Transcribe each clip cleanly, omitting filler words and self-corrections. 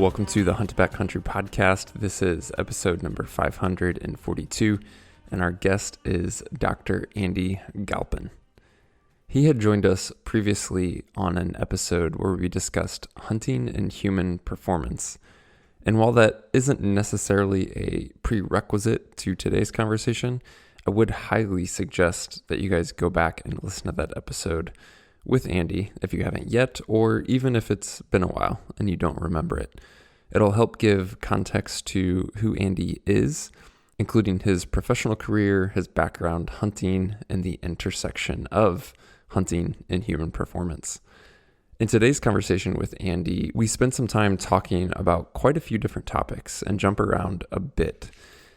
welcome to the Hunt Backcountry Podcast. This is episode number 542, and our guest is Dr. Andy Galpin. He had joined us previously on an episode where we discussed hunting and human performance. And while that isn't necessarily a prerequisite to today's conversation, I would highly suggest that you guys go back and listen to that episode with Andy if you haven't yet, or even if it's been a while and you don't remember it. It'll help give context to who Andy is, including his professional career, his background hunting, and the intersection of hunting and human performance. In today's conversation with Andy, we spent some time talking about quite a few different topics and jump around a bit.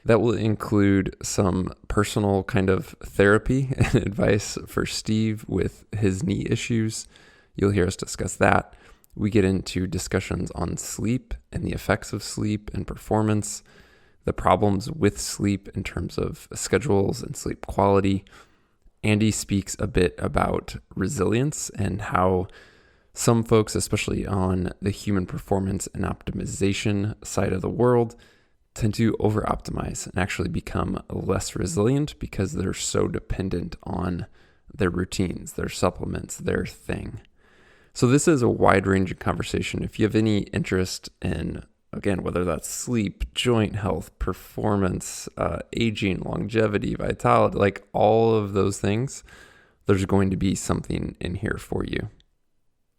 That will include some personal kind of therapy and advice for Steve with his knee issues. You'll hear us discuss that. We get into discussions on sleep and the effects of sleep and performance, the problems with sleep in terms of schedules and sleep quality. Andy speaks a bit about resilience and how some folks, especially on the human performance and optimization side of the world, tend to over-optimize and actually become less resilient because they're so dependent on their routines, their supplements, their thing. So this is a wide-ranging conversation. If you have any interest in, again, whether that's sleep, joint health, performance, aging, longevity, vitality, like all of those things, there's going to be something in here for you.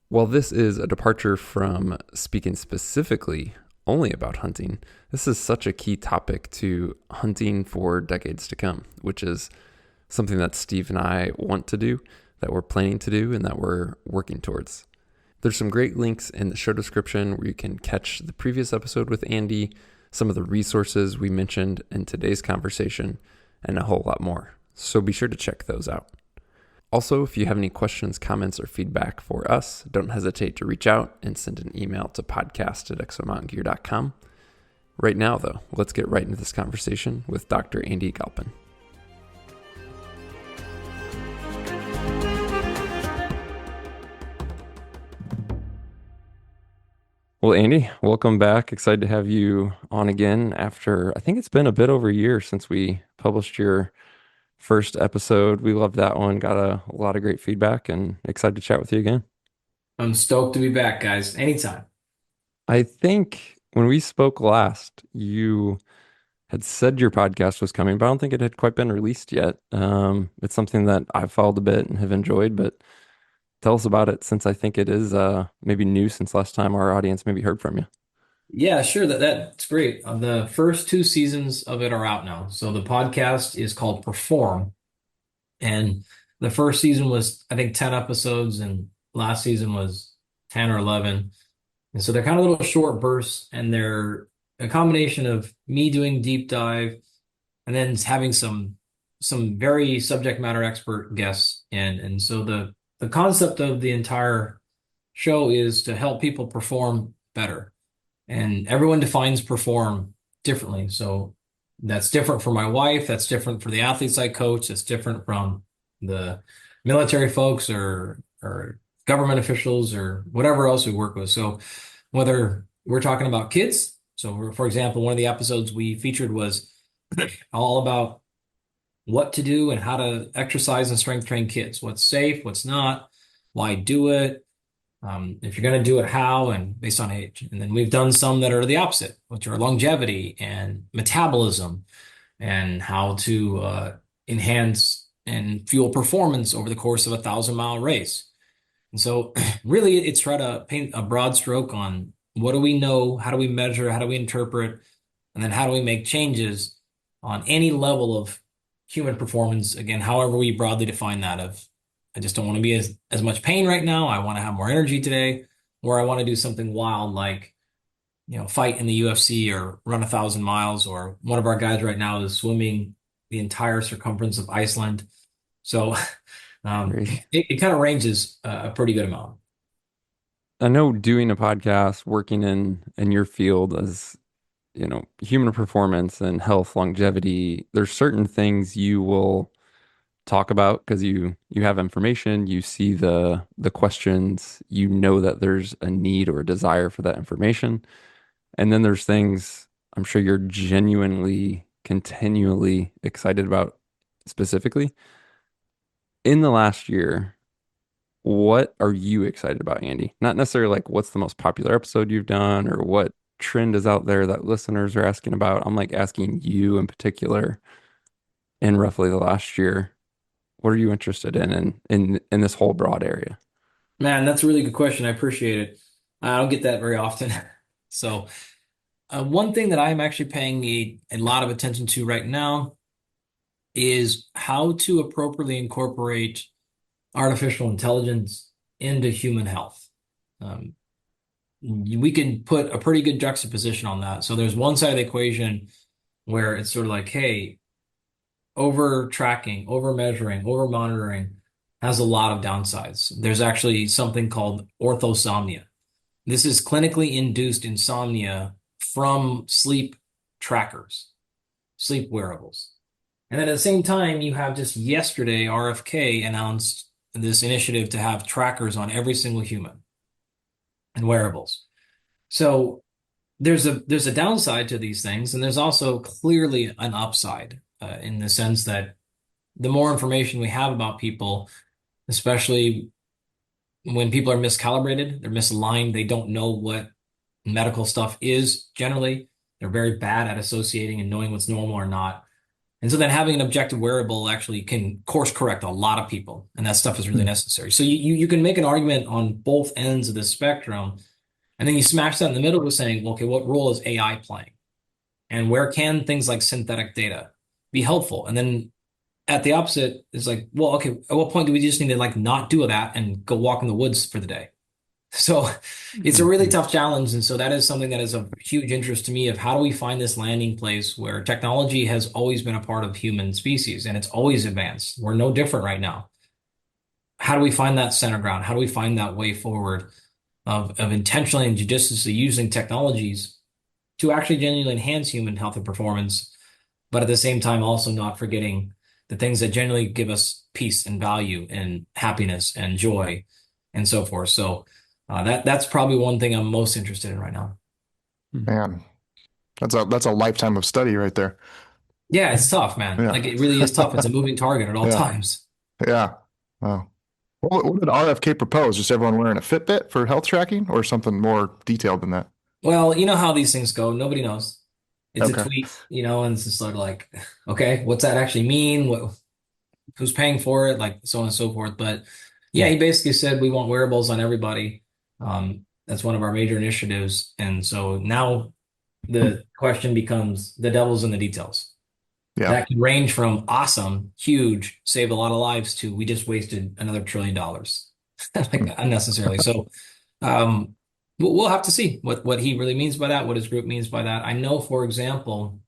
While this is a departure from speaking specifically only about hunting, this is such a key topic to hunting for decades to come, which is something that Steve and I want to do, that we're planning to do, and that we're working towards. There's some great links in the show description where you can catch the previous episode with Andy, some of the resources we mentioned in today's conversation, and a whole lot more. So be sure to check those out. Also, if you have any questions, comments, or feedback for us, don't hesitate to reach out and send an email to podcast@exomountaingear.com. Right now, though, let's get right into this conversation with Dr. Andy Galpin. Well, Andy, welcome back. Excited to have you on again after, I think it's been a bit over a year since we published your first episode. We loved that one, got a lot of great feedback, and excited to chat with you again. I'm stoked to be back, guys. Anytime. I think when we spoke last, you had said your podcast was coming, but I don't think it had quite been released yet. It's something that I've followed a bit and have enjoyed, but tell us about it, since I think it is maybe new since last time our audience maybe heard from you. Yeah, sure. That's great. The first two seasons of it are out now. So the podcast is called Perform. And the first season was, I think, 10 episodes, and last season was 10 or 11. And so they're kind of little short bursts, and they're a combination of me doing deep dive and then having some very subject matter expert guests. And so the concept of the entire show is to help people perform better. And everyone defines perform differently. So that's different for my wife. That's different for the athletes I coach. That's different from the military folks or government officials or whatever else we work with. So whether we're talking about kids, so for example, one of the episodes we featured was all about what to do and how to exercise and strength train kids. What's safe, what's not, why do it, if you're going to do it, how, and based on age. And then we've done some that are the opposite, which are longevity and metabolism and how to enhance and fuel performance over the course of a 1,000-mile race. And so really it's try to paint a broad stroke on what do we know, how do we measure, how do we interpret, and then how do we make changes on any level of human performance. Again, however we broadly define that of, I just don't want to be as much pain right now. I want to have more energy today, or I want to do something wild like, fight in the UFC or run 1,000 miles, or one of our guys right now is swimming the entire circumference of Iceland. So it kind of ranges a pretty good amount. I know doing a podcast, working in your field as, human performance and health, longevity, there's certain things you will talk about because you have information, you see the questions, you know that there's a need or a desire for that information. And then there's things I'm sure you're genuinely, continually excited about specifically. In the last year, what are you excited about, Andy? Not necessarily like what's the most popular episode you've done or what trend is out there that listeners are asking about. I'm like asking you in particular in roughly the last year. What are you interested in this whole broad area? Man, that's a really good question. I appreciate it. I don't get that very often. So, one thing that I'm actually paying a lot of attention to right now is how to appropriately incorporate artificial intelligence into human health. Um, we can put a pretty good juxtaposition on that. So there's one side of the equation where it's sort of like, hey, over tracking, over measuring, over monitoring has a lot of downsides. There's actually something called orthosomnia. This is clinically induced insomnia from sleep trackers, sleep wearables. And then at the same time, you have just yesterday, RFK announced this initiative to have trackers on every single human and wearables. So there's a downside to these things, and there's also clearly an upside in the sense that the more information we have about people, especially when people are miscalibrated, they're misaligned, they don't know what medical stuff is generally. They're very bad at associating and knowing what's normal or not. And so then having an objective wearable actually can course correct a lot of people, and that stuff is really necessary. So you can make an argument on both ends of the spectrum, and then you smash that in the middle with saying, well, okay, what role is AI playing? And where can things like synthetic data be helpful? And then at the opposite, it's like, well, okay, at what point do we just need to like not do that and go walk in the woods for the day? So it's a really tough challenge. And so that is something that is of huge interest to me of how do we find this landing place where technology has always been a part of human species and it's always advanced. We're no different right now. How do we find that center ground? How do we find that way forward of intentionally and judiciously using technologies to actually genuinely enhance human health and performance, but at the same time also not forgetting the things that generally give us peace and value and happiness and joy and so forth. So that's probably one thing I'm most interested in right now. Man, that's a lifetime of study right there. Yeah, it's tough, man. Yeah. Like it really is tough. It's a moving target at all Yeah. times. Yeah. Wow. What did RFK propose? Just everyone wearing a Fitbit for health tracking or something more detailed than that? Well, you know how these things go. Nobody knows. It's a Okay. tweet, and it's just sort of like, okay, what's that actually mean? Who's paying for it? Like so on and so forth. But yeah, he basically said we want wearables on everybody. That's one of our major initiatives. And so now the question becomes the devil's in the details. Yeah. That can range from awesome, huge, saved a lot of lives to we just wasted another $1 trillion like unnecessarily. So we'll have to see what he really means by that, what his group means by that. I know, for example,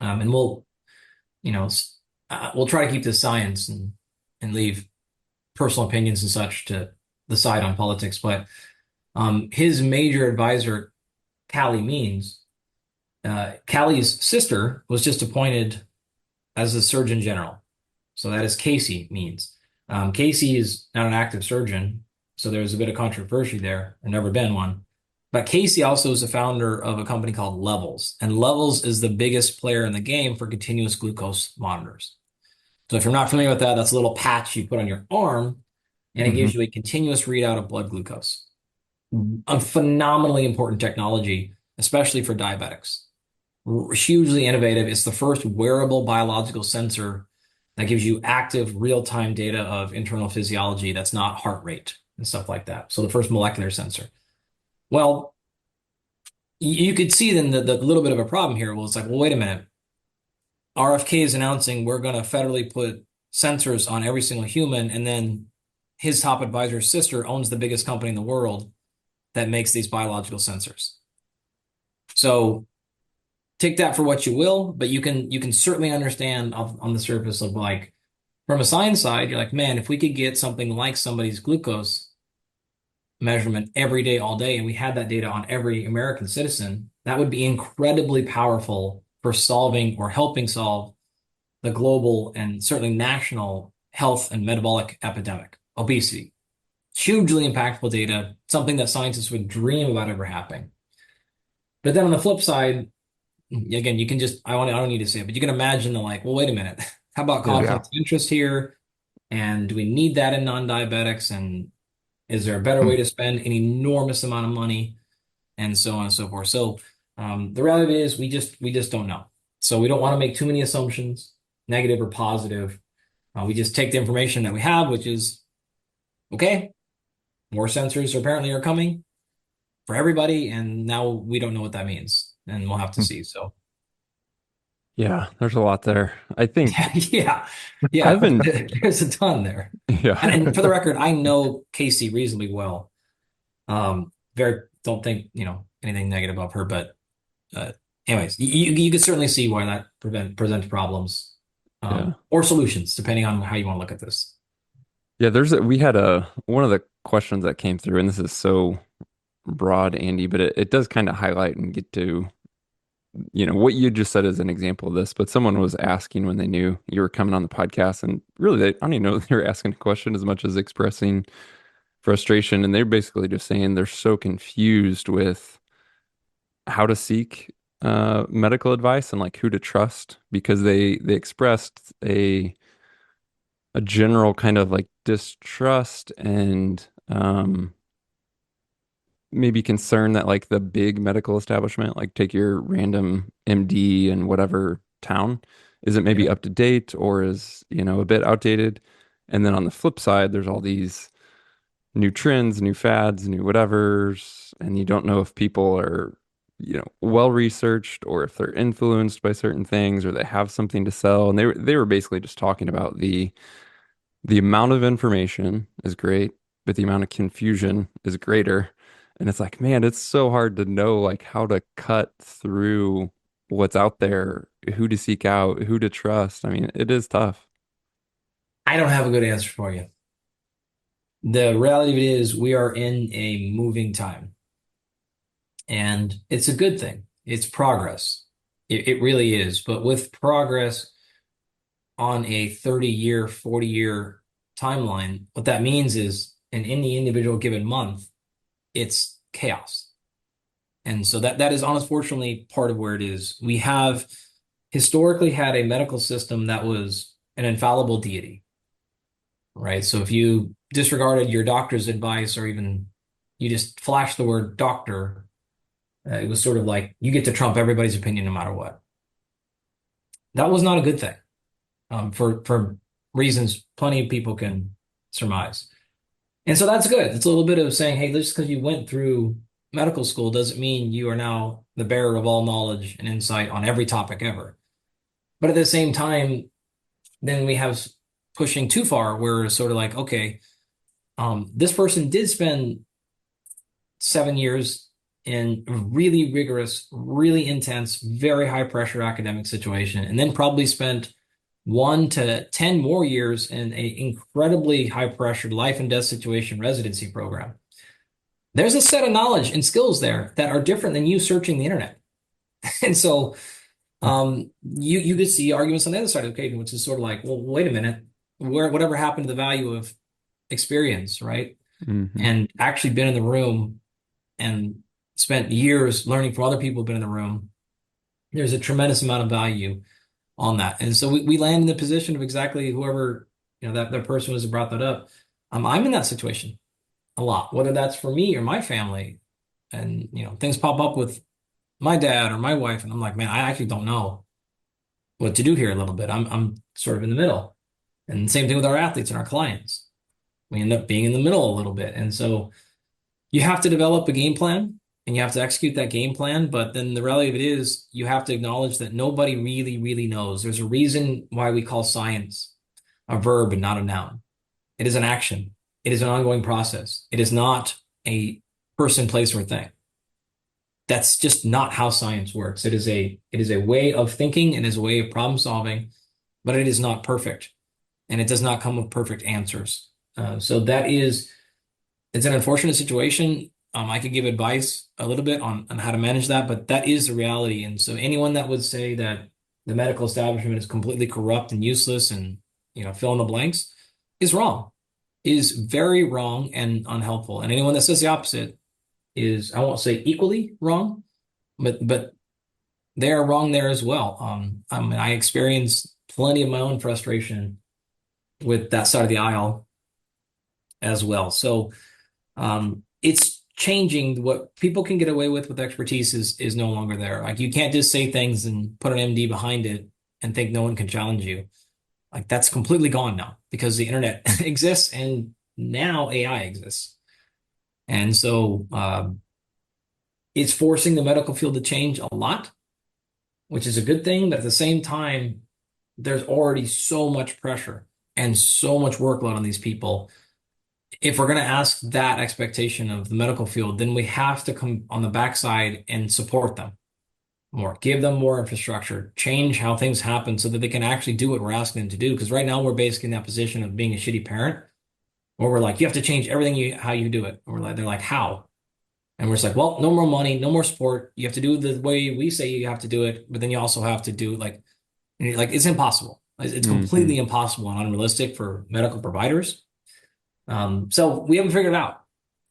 and you know, we'll try to keep this science and leave personal opinions and such to the side on politics. But his major advisor, Callie Means, Callie's sister was just appointed as the Surgeon General. So that is Casey Means. Casey is not an active surgeon, so there's a bit of controversy there, and never been one. But Casey also is the founder of a company called Levels, and Levels is the biggest player in the game for continuous glucose monitors. So if you're not familiar with that, that's a little patch you put on your arm, and it gives you a continuous readout of blood glucose. A phenomenally important technology, especially for diabetics. Hugely innovative. It's the first wearable biological sensor that gives you active real-time data of internal physiology that's not heart rate and stuff like that. So the first molecular sensor. Well, you could see then the little bit of a problem here. Well, it's like, well, wait a minute. RFK is announcing we're going to federally put sensors on every single human, and then his top advisor's sister owns the biggest company in the world that makes these biological sensors. So take that for what you will, but you can certainly understand on the surface of like from a science side, you're like, man, if we could get something like somebody's glucose measurement every day, all day, and we had that data on every American citizen, that would be incredibly powerful for solving or helping solve the global and certainly national health and metabolic epidemic, obesity. Hugely impactful data, something that scientists would dream about ever happening. But then on the flip side, again, you can just, I don't need to say it, but you can imagine the like, well, wait a minute. How about Yeah. conflict of interest here? And do we need that in non-diabetics? And is there a better way to spend an enormous amount of money? And so on and so forth. So the reality is we just don't know. So we don't want to make too many assumptions, negative or positive. We just take the information that we have, which is okay, more sensors apparently are coming for everybody, and now we don't know what that means, and we'll have to see. So Yeah, there's a lot there. I think yeah, I've been, there's a ton there. yeah, And for the record, I know Casey reasonably well. Very don't think anything negative of her, but anyways, you could certainly see why that presents problems yeah. or solutions depending on how you want to look at this. Yeah, we had one of the questions that came through, and this is so broad, Andy, but it does kind of highlight and get to, what you just said as an example of this. But someone was asking when they knew you were coming on the podcast, and really, I don't even know if they were asking a question as much as expressing frustration. And they're basically just saying they're so confused with how to seek medical advice and like who to trust because they expressed a general kind of like distrust and maybe concern that like the big medical establishment, like take your random MD in whatever town, isn't maybe Yeah. up to date or is, a bit outdated. And then on the flip side, there's all these new trends, new fads, new whatevers, and you don't know if people are, well researched or if they're influenced by certain things or they have something to sell. And they were basically just talking about the amount of information is great, but the amount of confusion is greater. And it's like, man, it's so hard to know like how to cut through what's out there, who to seek out, who to trust. I mean, it is tough. I don't have a good answer for you. The reality of it is we are in a moving time, and it's a good thing. It's progress. It really is. But with progress on a 30-year, 40-year timeline, what that means is, in any individual given month, it's chaos. And so that is unfortunately part of where it is. We have historically had a medical system that was an infallible deity, right? So if you disregarded your doctor's advice or even you just flashed the word doctor, it was sort of like you get to trump everybody's opinion no matter what. That was not a good thing, for reasons plenty of people can surmise. And so that's good. It's a little bit of saying, hey, just because you went through medical school doesn't mean you are now the bearer of all knowledge and insight on every topic ever. But at the same time, then we have pushing too far where it's sort of like, okay, this person did spend 7 years in a really rigorous, really intense, very high pressure academic situation, and then probably spent 1 to 10 more years in an incredibly high pressured life and death situation residency program. There's a set of knowledge and skills there that are different than you searching the internet. And so you could see arguments on the other side of the equation, which is sort of like, well, wait a minute, whatever happened to the value of experience, right? Mm-hmm. And actually been in the room and spent years learning from other people who've been in the room. There's a tremendous amount of value on that. And so we land in the position of exactly whoever, that person was who brought that up. I'm in that situation a lot, whether that's for me or my family. And, things pop up with my dad or my wife, and I'm like, man, I actually don't know what to do here a little bit. I'm sort of in the middle. And same thing with our athletes and our clients. We end up being in the middle a little bit. And so you have to develop a game plan and you have to execute that game plan. But then the reality of it is you have to acknowledge that nobody really, really knows. There's a reason why we call science a verb and not a noun. It is an action. It is an ongoing process. It is not a person, place, or thing. That's just not how science works. It is a way of thinking and is a way of problem solving, but it is not perfect. And it does not come with perfect answers. So it's an unfortunate situation. I could give advice a little bit on how to manage that, but that is the reality. And so anyone that would say that the medical establishment is completely corrupt and useless and, fill in the blanks is wrong, is very wrong and unhelpful. And anyone that says the opposite is, I won't say equally wrong, but they are wrong there as well. I mean, I experienced plenty of my own frustration with that side of the aisle as well. So it's changing. What people can get away with expertise is no longer there. Like you can't just say things and put an MD behind it and think no one can challenge you. Like that's completely gone now because the internet exists and now AI exists. And so it's forcing the medical field to change a lot, which is a good thing. But at the same time, there's already so much pressure and so much workload on these people. If we're going to ask that expectation of the medical field, then we have to come on the backside and support them more, give them more infrastructure, change how things happen so that they can actually do what we're asking them to do. Because right now we're basically in that position of being a shitty parent where we're like, you have to change everything how you do it. And we're like, they're like, how? And we're just like, well, no more money, no more support. You have to do it the way we say you have to do it, but then you also have to do like it's impossible. It's Hmm. completely impossible and unrealistic for medical providers. So we haven't figured it out,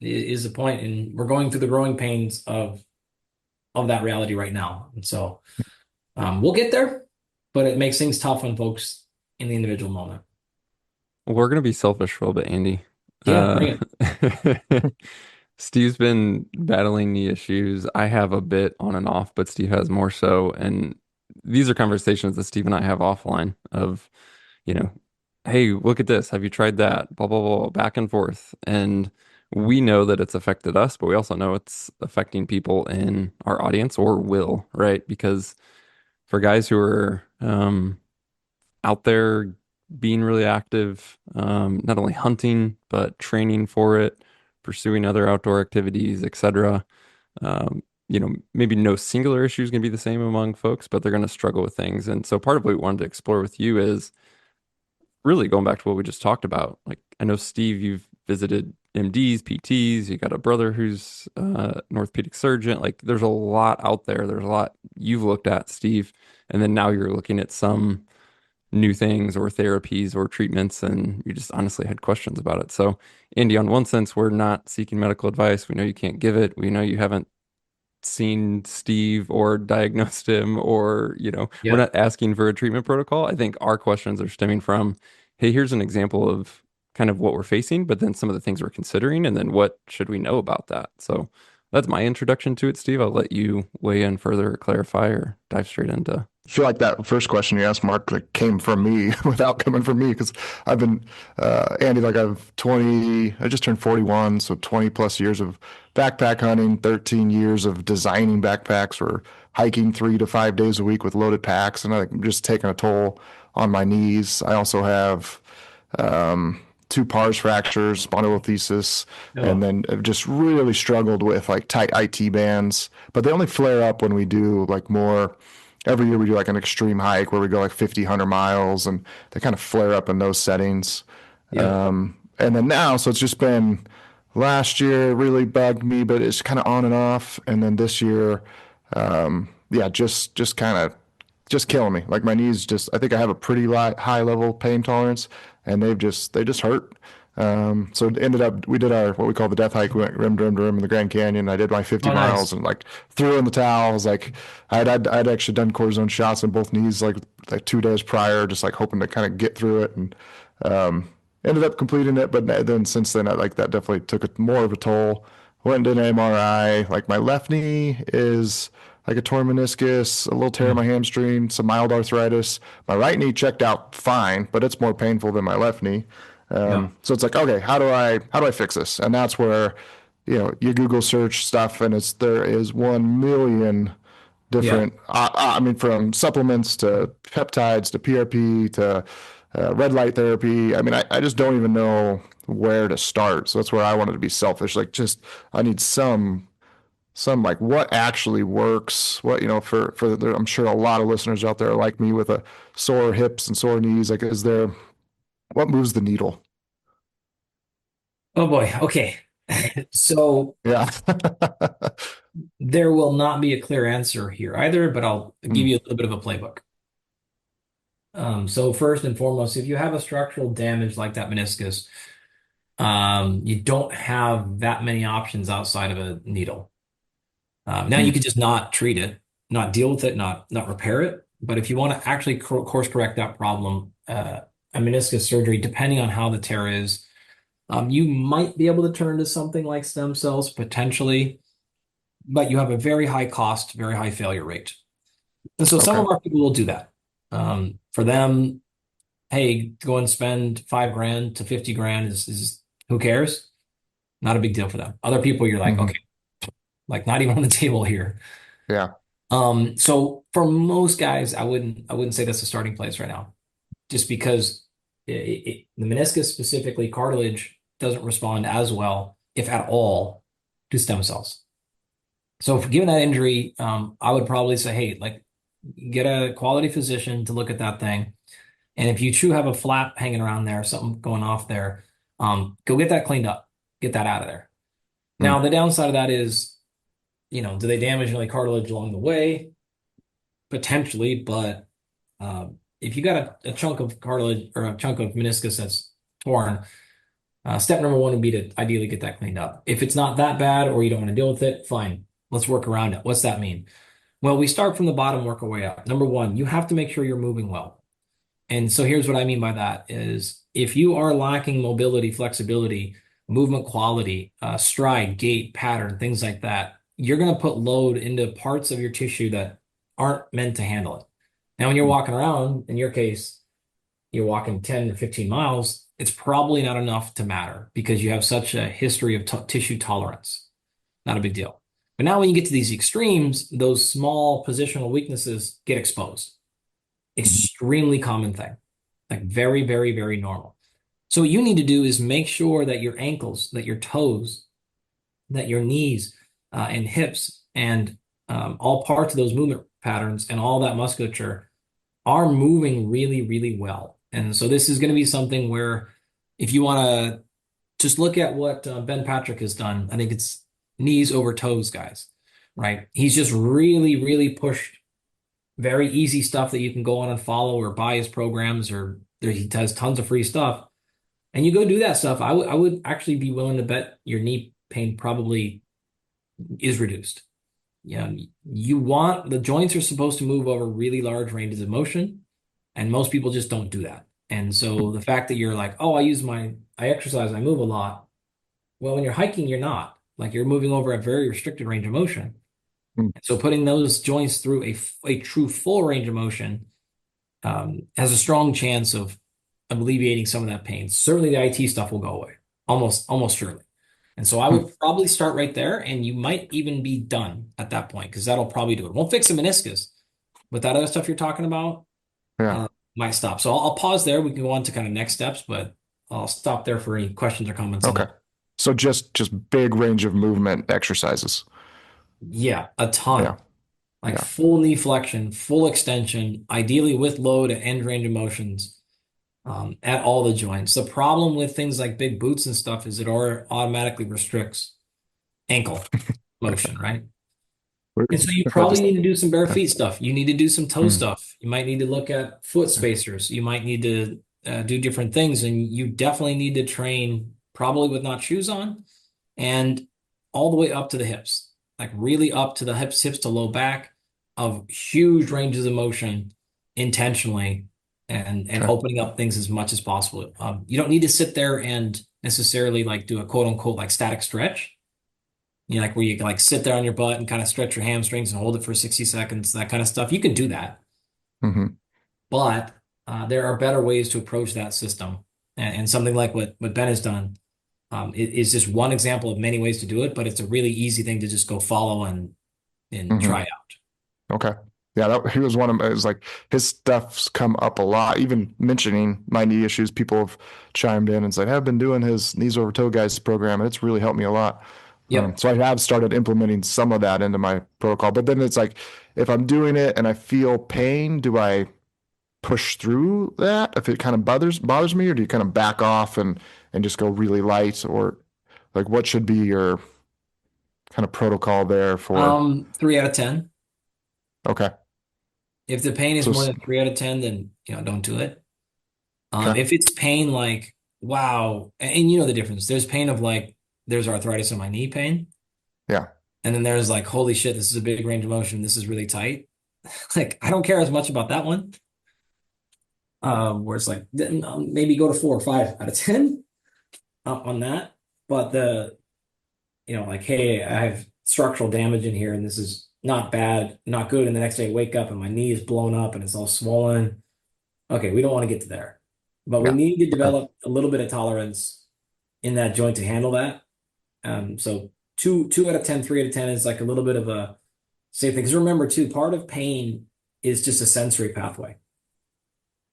is the point, and we're going through the growing pains of that reality right now. And so we'll get there, but it makes things tough on folks in the individual moment. We're gonna be selfish for a little bit, Andy. Yeah, Uh, bring it. Steve's been battling knee issues. I have a bit on and off, but Steve has more so. And these are conversations that Steve and I have offline of, you know, hey, look at this. Have you tried that? Blah, blah, blah, back and forth. And we know that it's affected us, but we also know it's affecting people in our audience or will, right? Because for guys who are out there being really active, not only hunting, but training for it, pursuing other outdoor activities, etc. Maybe no singular issue is going to be the same among folks, but they're going to struggle with things. And so part of what we wanted to explore with you is really going back to what we just talked about. Like, I know, Steve, you've visited MDs, PTs, you got a brother who's an orthopedic surgeon. Like, there's a lot out there. There's a lot you've looked at, Steve. And then now you're looking at some new things or therapies or treatments, and you just honestly had questions about it. So, Andy, on one sense, we're not seeking medical advice. We know you can't give it. We know you haven't seen Steve or diagnosed him, or, we're Yep. not asking for a treatment protocol. I think our questions are stemming from, hey, here's an example of kind of what we're facing, but then some of the things we're considering, and then what should we know about that? So that's my introduction to it, Steve. I'll let you weigh in further, or clarify, or dive straight into. I feel like that first question you asked, Mark, like came from me without coming from me because I've been, Andy, like I just turned 41, so 20 plus years of backpack hunting, 13 years of designing backpacks for hiking 3 to 5 days a week with loaded packs, and I'm just taking a toll on my knees. I also have two pars fractures, spondylolisthesis, and Oh, then I've just really struggled with like tight IT bands, but they only flare up when we do like more. Every year we do like an extreme hike where we go like 50, 100 miles, and they kind of flare up in those settings. yep. And then now, so it's just been last year really bugged me, but it's kind of on and off. And then this year, yeah, just kind of just killing me. Like my knees just, I think I have a pretty high level pain tolerance, and they just hurt. So it ended up, we did our, what we call the death hike. We went rim to rim to rim in the Grand Canyon. I did my 50 Oh, miles nice. and like threw in the towel. I was like, I'd actually done cortisone shots in both knees like 2 days prior, just like hoping to kind of get through it. And, ended up completing it. But then since then, like that definitely took more of a toll. Went and did an MRI. Like my left knee is like a torn meniscus, a little tear in my Mm, hamstring, some mild arthritis. My right knee checked out fine, but it's more painful than my left knee. yeah. So it's like, okay, how do I fix this? And that's where, you Google search stuff, and there is 1 million Yeah. different. I mean, from supplements to peptides to PRP to red light therapy. I mean, I just don't even know where to start. So that's where I wanted to be selfish. Like, just I need some like what actually works. What I'm sure a lot of listeners out there are like me with a sore hips and sore knees. Like, what moves the needle? Oh boy. Okay. So Yeah. there will not be a clear answer here either, but I'll give Mm, you a little bit of a playbook. So first and foremost, if you have a structural damage like that meniscus, you don't have that many options outside of a needle. Now you Mm. could just not treat it, not deal with it, not repair it. But if you want to actually course correct that problem, a meniscus surgery, depending on how the tear is, you might be able to turn to something like stem cells potentially, but you have a very high cost, very high failure rate. And so some Okay. of our people will do that. For them, hey, go and spend 5 grand to 50 grand is who cares? Not a big deal for them. Other people, you're like, Hmm. okay, like not even on the table here. Yeah. So for most guys, I wouldn't say that's a starting place right now, just because the meniscus, specifically cartilage, doesn't respond as well, if at all, to stem cells. So if given that injury, I would probably say, hey, like get a quality physician to look at that thing. And if you true have a flap hanging around there, something going off there, go get that cleaned up, get that out of there. Now, Mm. the downside of that is, do they damage any cartilage along the way? Potentially, but if you got a chunk of cartilage or a chunk of meniscus that's torn, step number one would be to ideally get that cleaned up. If it's not that bad or you don't want to deal with it, fine. Let's work around it. What's that mean? Well, we start from the bottom, work our way up. Number one, you have to make sure you're moving well. And so here's what I mean by that is if you are lacking mobility, flexibility, movement quality, stride, gait, pattern, things like that, you're going to put load into parts of your tissue that aren't meant to handle it. Now, when you're walking around, in your case, you're walking 10 to 15 miles, it's probably not enough to matter because you have such a history of tissue tolerance. Not a big deal. But now when you get to these extremes, those small positional weaknesses get exposed. Mhm. Extremely common thing, like very, very, very normal. So what you need to do is make sure that your ankles, that your toes, that your knees and hips and all parts of those movement patterns and all that musculature are moving really, really well. And so this is going to be something where if you want to just look at what Ben Patrick has done, I think it's knees over toes, guys, right? He's just really, really pushed very easy stuff that you can go on and follow or buy his programs or he does tons of free stuff. And you go do that stuff. I would actually be willing to bet your knee pain probably is reduced. Yeah, you want the joints are supposed to move over really large ranges of motion, and most people just don't do that. And so the fact that you're like, oh, I exercise, I move a lot. Well, when you're hiking, you're not. Like you're moving over a very restricted range of motion. Mm. So putting those joints through a true full range of motion has a strong chance of alleviating some of that pain. Certainly the IT stuff will go away, almost surely. And so I Mm. would probably start right there, and you might even be done at that point because that'll probably do it. Won't fix the meniscus, but that other stuff you're talking about Yeah. uh, might stop. So I'll pause there. We can go on to kind of next steps, but I'll stop there for any questions or comments on Okay. that. So just big range of movement exercises. Yeah, a ton. Yeah. Like Yeah. full knee flexion, full extension, ideally with load at end range of motions at all the joints. The problem with things like big boots and stuff is it automatically restricts ankle motion, right? And so you I probably just need to do some bare yeah. feet stuff. You need to do some toe Mm. stuff. You might need to look at foot spacers. You might need to do different things. And you definitely need to train probably with not shoes on and all the way up to the hips, like really up to the hips to low back of huge ranges of motion intentionally and Okay. opening up things as much as possible. You don't need to sit there and necessarily like do a quote unquote like static stretch. Like where you can like sit there on your butt and kind of stretch your hamstrings and hold it for 60 seconds, that kind of stuff. You can do that, Hmm. but there are better ways to approach that system. And something like what Ben has done is just one example of many ways to do it, but it's a really easy thing to just go follow and Hmm. try out. Okay. Yeah, he was one of it was like his stuff's come up a lot. Even mentioning my knee issues, people have chimed in and said, I've been doing his knees over toe guys program, and it's really helped me a lot. Yep. So I have started implementing some of that into my protocol. But then it's like, if I'm doing it and I feel pain, do I push through that if it kind of bothers me, or do you kind of back off and just go really light, or like what should be your kind of protocol there for? 3 out of 10. Okay. If the pain is So more than 3 out of 10, then don't do it. okay. If it's pain like, wow, and you know the difference. There's pain of like, there's arthritis in my knee pain. Yeah. And then there's like, holy shit, this is a big range of motion. This is really tight. Like, I don't care as much about that one. Where it's like, then maybe go to 4 or 5 out of 10 on that. But like, hey, I have structural damage in here and this is not bad, not good. And the next day I wake up and my knee is blown up and it's all swollen. Okay, we don't want to get to there. But we Yeah. need to develop a little bit of tolerance in that joint to handle that. So two out of 10, 3 out of 10 is like a little bit of a safe thing. Because remember too, part of pain is just a sensory pathway.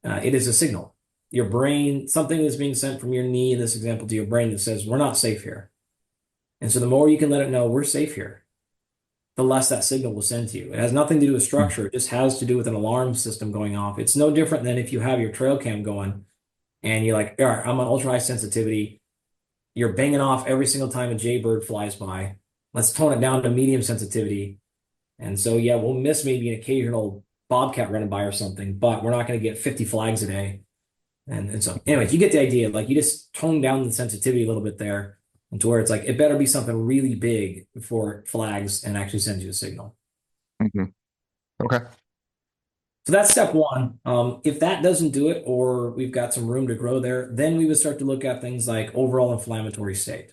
It is a signal. Your brain, something is being sent from your knee in this example to your brain that says, we're not safe here. And so the more you can let it know we're safe here, the less that signal will send to you. It has nothing to do with structure. It just has to do with an alarm system going off. It's no different than if you have your trail cam going and you're like, all right, I'm on ultra high sensitivity. You're banging off every single time a jaybird flies by. Let's tone it down to medium sensitivity. And so, yeah, we'll miss maybe an occasional bobcat running by or something, but we're not going to get 50 flags a day. And so, anyways, you get the idea. Like, you just tone down the sensitivity a little bit there, and to where it's like, it better be something really big before it flags and actually sends you a signal. Hmm. Okay. So that's step one. If that doesn't do it, or we've got some room to grow there, then we would start to look at things like overall inflammatory state.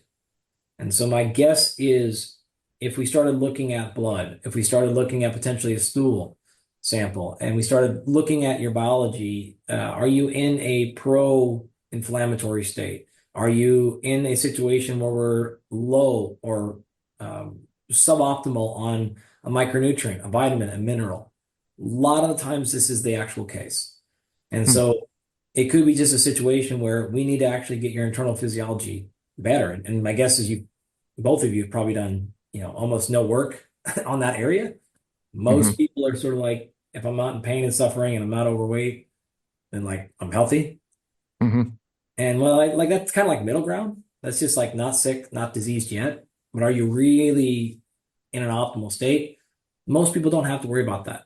And so my guess is, if we started looking at blood, if we started looking at potentially a stool sample, and we started looking at your biology, are you in a pro-inflammatory state? Are you in a situation where we're low or suboptimal on a micronutrient, a vitamin, a mineral? A lot of the times this is the actual case. And Hmm. so it could be just a situation where we need to actually get your internal physiology better. And my guess is both of you have probably done, almost no work on that area. Hmm. Most people are sort of like, if I'm not in pain and suffering and I'm not overweight, then like I'm healthy. Hmm. And well, like that's kind of like middle ground. That's just like not sick, not diseased yet. But are you really in an optimal state? Most people don't have to worry about that.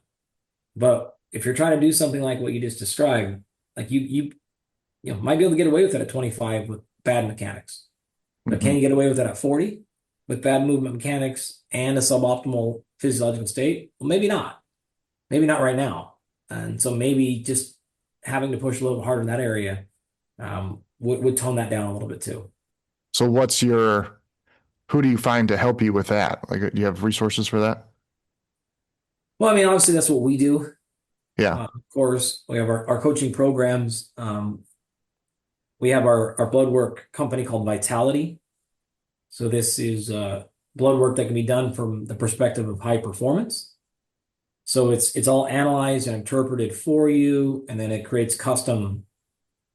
But if you're trying to do something like what you just described, like you might be able to get away with it at 25 with bad mechanics. But can Hmm. you get away with it at 40 with bad movement mechanics and a suboptimal physiological state? Well, maybe not. Maybe not right now. And so maybe just having to push a little harder in that area would tone that down a little bit too. So who do you find to help you with that? Like, do you have resources for that? Well, I mean, obviously that's what we do. Yeah. Of course, we have our coaching programs. We have our blood work company called Vitality. So this is blood work that can be done from the perspective of high performance. So it's all analyzed and interpreted for you, and then it creates custom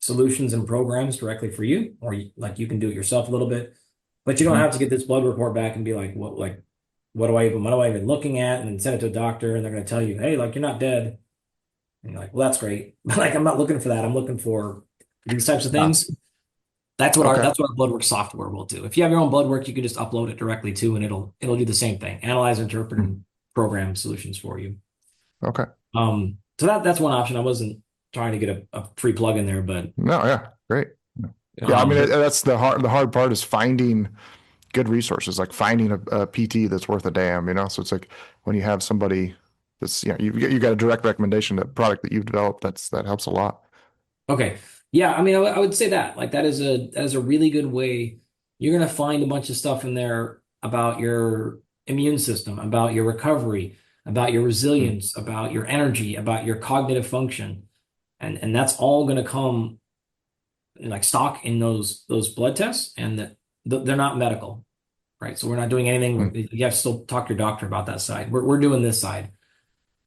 solutions and programs directly for you, or like you can do it yourself a little bit. But you don't Hmm. have to get this blood report back and be like, what do I even looking at, and then send it to a doctor, and they're going to tell you, hey, like you're not dead. And you're like, well, that's great, but like I'm not looking for that. I'm looking for these types of Ah, things. That's what our okay. that's what our blood work software will do. If you have your own blood work, you can just upload it directly to, and it'll do the same thing, analyze, interpret, Hmm. and program solutions for you. Okay. So that's one option. I wasn't trying to get a free plug in there, but No, yeah, great. Yeah. Yeah, I mean, um, that's the hard part is finding good resources, like finding a PT that's worth a damn, So it's like when you have somebody that's, you got a direct recommendation, a product that you've developed, that helps a lot. okay. Yeah, I mean, I would say that like that is a really good way. You're gonna find a bunch of stuff in there about your immune system, about your recovery, about your Hmm. resilience, about your energy, about your cognitive function. And that's all gonna come like stock in those blood tests, and that they're not medical, right? So we're not doing Hmm. anything. You have to still talk to your doctor about that side. We're doing this side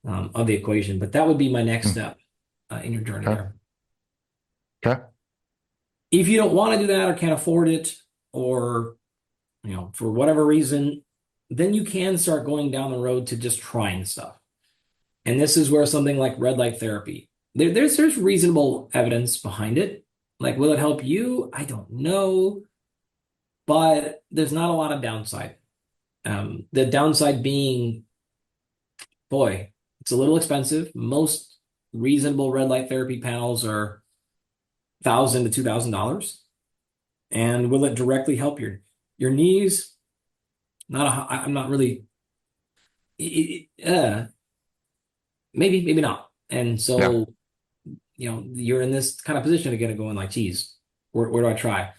of the equation, but that would be my next Hmm. step in your journey Okay. there. Okay. If you don't want to do that or can't afford it, or for whatever reason, then you can start going down the road to just trying stuff. And this is where something like red light therapy, there's reasonable evidence behind it. Like, will it help you? I don't know, but there's not a lot of downside. The downside being, boy, it's a little expensive. Most reasonable red light therapy panels are $1,000 to $2,000. And will it directly help your knees, I'm not really, maybe not. And Yeah. so, you're in this kind of position again of going like, geez, where do I try?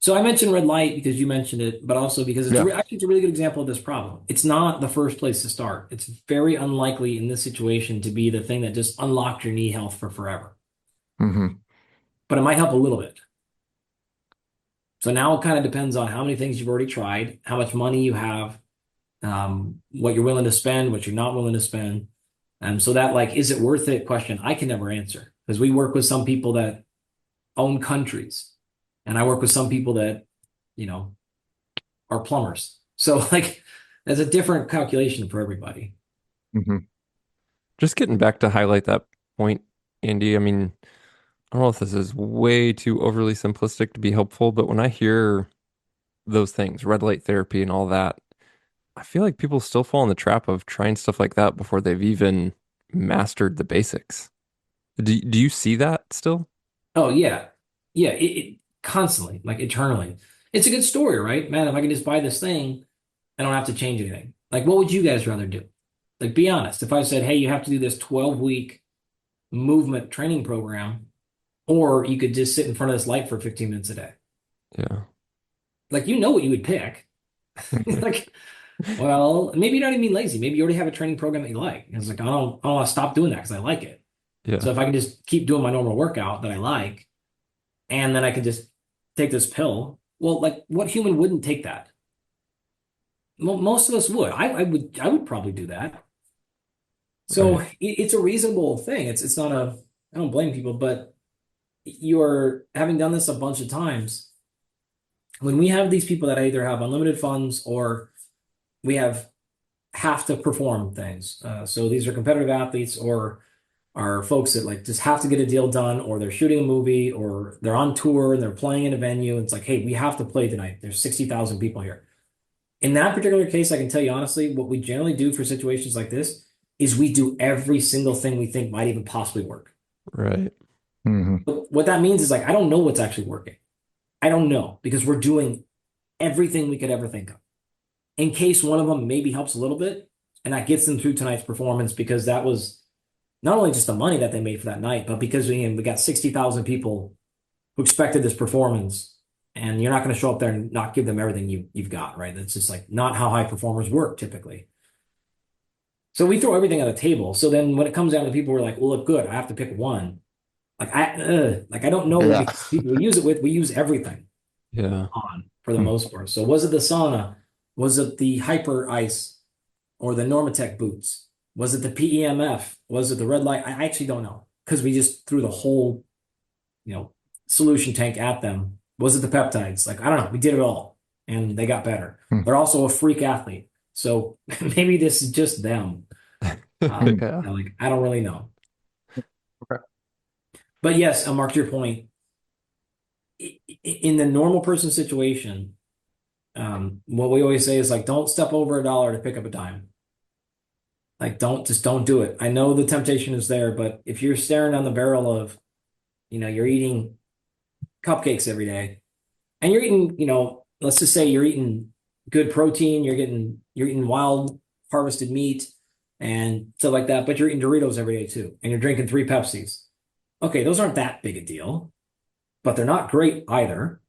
So I mentioned red light because you mentioned it, but also because Yeah. actually it's a really good example of this problem. It's not the first place to start. It's very unlikely in this situation to be the thing that just unlocked your knee health for forever, Hmm. but it might help a little bit. So now it kind of depends on how many things you've already tried, how much money you have, what you're willing to spend, what you're not willing to spend. So that like, is it worth it question I can never answer because we work with some people that own countries and I work with some people that, you know, are plumbers. So like, there's a different calculation for everybody. Hmm. Just getting back to highlight that point, Andy. I mean, I don't know if this is way too overly simplistic to be helpful, but when I hear those things, red light therapy and all that, I feel like people still fall in the trap of trying stuff like that before they've even mastered the basics. Do you see that still? Oh yeah. Yeah. It constantly, like eternally. It's a good story, right? Man, if I can just buy this thing, I don't have to change anything. Like, what would you guys rather do? Like, be honest. If I said, hey, you have to do this 12-week movement training program, or you could just sit in front of this light for 15 minutes a day. Yeah. Like, what you would pick. Like, well, maybe you're not even being lazy. Maybe you already have a training program that you like. And it's like, I don't want to stop doing that because I like it. Yeah. So if I can just keep doing my normal workout that I like, and then I can just take this pill, well, like what human wouldn't take that? Most of us would. I would probably do that. So Right. it's a reasonable thing. It's not a, I don't blame people, but you're having done this a bunch of times. When we have these people that either have unlimited funds or we have to perform things. So these are competitive athletes or are folks that like just have to get a deal done, or they're shooting a movie, or they're on tour and they're playing in a venue. And it's like, hey, we have to play tonight. There's 60,000 people here. In that particular case, I can tell you honestly, what we generally do for situations like this is we do every single thing we think might even possibly work. Right. Hmm. But what that means is like, I don't know what's actually working. I don't know because we're doing everything we could ever think of. In case one of them maybe helps a little bit, and that gets them through tonight's performance because that was not only just the money that they made for that night, but because we got 60,000 people who expected this performance, and you're not going to show up there and not give them everything you've got, right? That's just like not how high performers work typically. So we throw everything on the table. So then when it comes down to people who are like, well, look good, I have to pick one. Like I don't know Yeah. because people we use it with, we use everything Yeah. on for the Hmm. most part. So was it the sauna? Was it the hyper ice or the Normatec boots? Was it the PEMF? Was it the red light? I actually don't know because we just threw the whole, you know, solution tank at them. Was it the peptides? Like, I don't know. We did it all and they got better. Hmm. They're also a freak athlete. So maybe this is just them. Yeah. Like, I don't really know. Okay. But yes, Mark, to your point, in the normal person situation, what we always say is like, don't step over $1 to pick up a dime. Like, don't do it. I know the temptation is there, but if you're staring down the barrel of, you're eating cupcakes every day and you're eating, let's just say you're eating good protein, you're eating wild harvested meat and stuff like that, but you're eating Doritos every day too, and you're drinking 3 Pepsis. Okay, those aren't that big a deal, but they're not great either.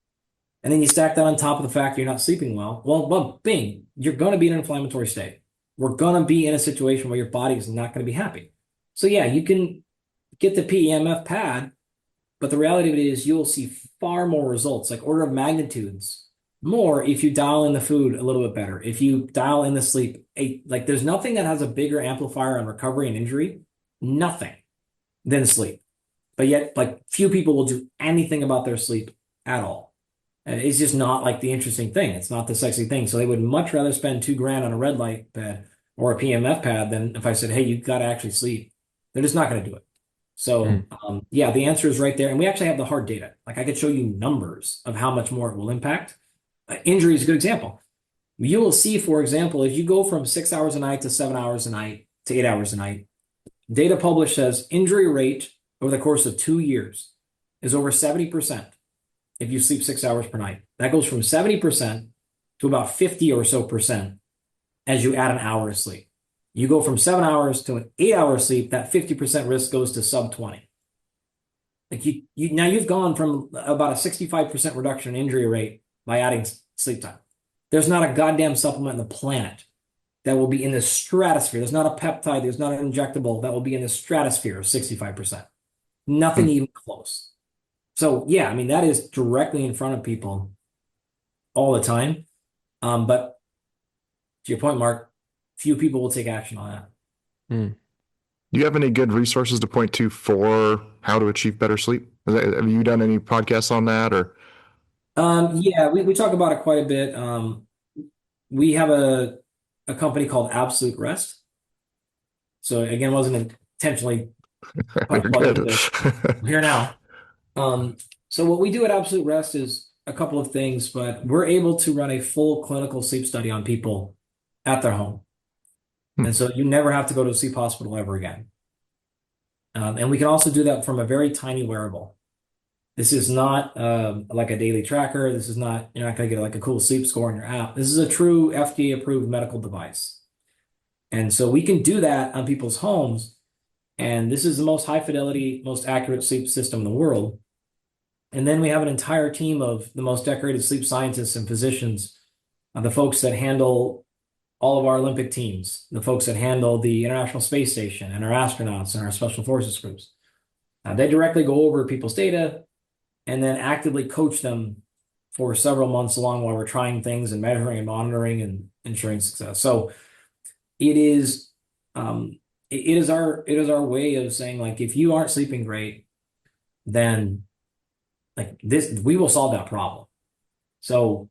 And then you stack that on top of the fact that you're not sleeping well. Well, bing, you're going to be in an inflammatory state. We're going to be in a situation where your body is not going to be happy. So yeah, you can get the PEMF pad, but the reality of it is you'll see far more results, like order of magnitudes more if you dial in the food a little bit better. If you dial in the sleep, like there's nothing that has a bigger amplifier on recovery and injury, nothing than sleep. But yet, like few people will do anything about their sleep at all. And it's just not like the interesting thing. It's not the sexy thing. So they would much rather spend 2 grand on a red light pad or a PMF pad than if I said, hey, you got to actually sleep. They're just not going to do it. Mm. So yeah, the answer is right there. And we actually have the hard data. Like I could show you numbers of how much more it will impact. Injury is a good example. You will see, for example, if you go from 6 hours a night to 7 hours a night to 8 hours a night, data published says injury rate over the course of 2 years is over 70% if you sleep 6 hours per night. That goes from 70% to about 50 or so percent as you add an hour of sleep. You go from 7 hours to an 8 hour sleep, that 50% risk goes to sub 20. Like now you've gone from about a 65% reduction in injury rate by adding sleep time. There's not a goddamn supplement in the planet that will be in the stratosphere. There's not a peptide, there's not an injectable that will be in the stratosphere of 65%. Nothing even close. So yeah, I mean, that is directly in front of people all the time. But to your point, Mark, few people will take action on that. Mm. Do you have any good resources to point to for how to achieve better sleep? Have you done any podcasts on that or? Yeah, we talk about it quite a bit. We have a company called Absolute Rest. So again, wasn't intentionally You're good. I'm here now. So what we do at Absolute Rest is a couple of things, but we're able to run a full clinical sleep study on people at their home. And so you never have to go to a sleep hospital ever again. And we can also do that from a very tiny wearable. This is not like a daily tracker. This is not, you're not going to get like a cool sleep score on your app. This is a true FDA approved medical device. And so we can do that on people's homes. And this is the most high fidelity, most accurate sleep system in the world. And then we have an entire team of the most decorated sleep scientists and physicians, the folks that handle all of our Olympic teams, the folks that handle the International Space Station and our astronauts and our special forces groups. They directly go over people's data and then actively coach them for several months along while we're trying things and measuring and monitoring and ensuring success. So it is our way of saying, like, if you aren't sleeping great, then like this, we will solve that problem. So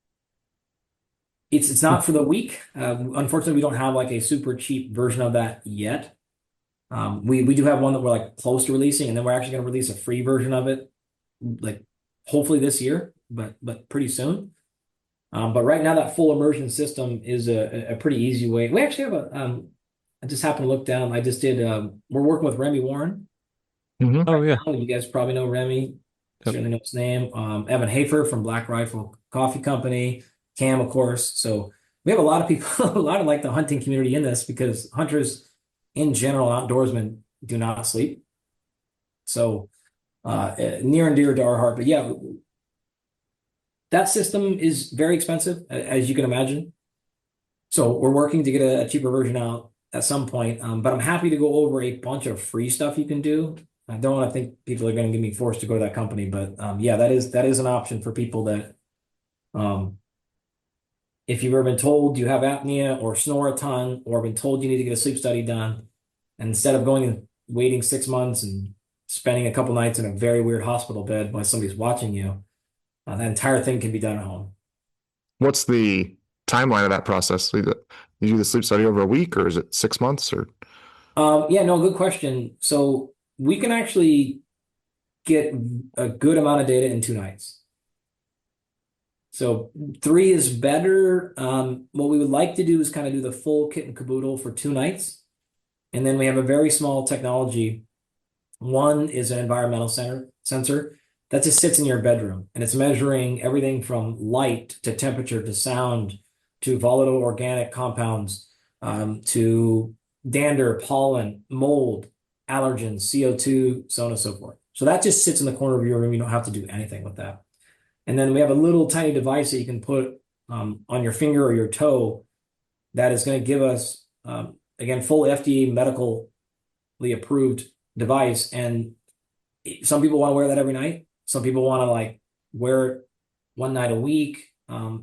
it's not for the weak. Unfortunately, we don't have like a super cheap version of that yet. We do have one that we're like close to releasing, and then we're actually going to release a free version of it, like hopefully this year, but pretty soon. But right now, that full immersion system is a pretty easy way. We actually have I just happened to look down. I just did. We're working with Remy Warren. Oh yeah. You guys probably know Remy. Yep. Certainly know his name. Evan Hafer from Black Rifle Coffee Company. Cam, of course. So we have a lot of people, a lot of like the hunting community in this, because hunters in general, outdoorsmen, do not sleep. So near and dear to our heart. But yeah, that system is very expensive, as you can imagine. So we're working to get a cheaper version out at some point. But I'm happy to go over a bunch of free stuff you can do. I don't want to think people are going to get me forced to go to that company, but yeah, that is an option for people that, if you've ever been told you have apnea or snore a ton, or been told you need to get a sleep study done, and instead of going and waiting 6 months and spending a couple nights in a very weird hospital bed while somebody's watching you, that entire thing can be done at home. What's the timeline of that process? You do the sleep study over a week, or is it 6 months? Or yeah, no, good question. So we can actually get a good amount of data in 2 nights. So 3 is better. What we would like to do is kind of do the full kit and caboodle for 2 nights. And then we have a very small technology. One is an environmental sensor that just sits in your bedroom, and it's measuring everything from light to temperature to sound to volatile organic compounds, to dander, pollen, mold, allergens, CO2, so on and so forth. So that just sits in the corner of your room. You don't have to do anything with that. And then we have a little tiny device that you can put on your finger or your toe that is going to give us, again, full FDA medically approved device. And some people want to wear that every night. Some people want to like wear it one night a week.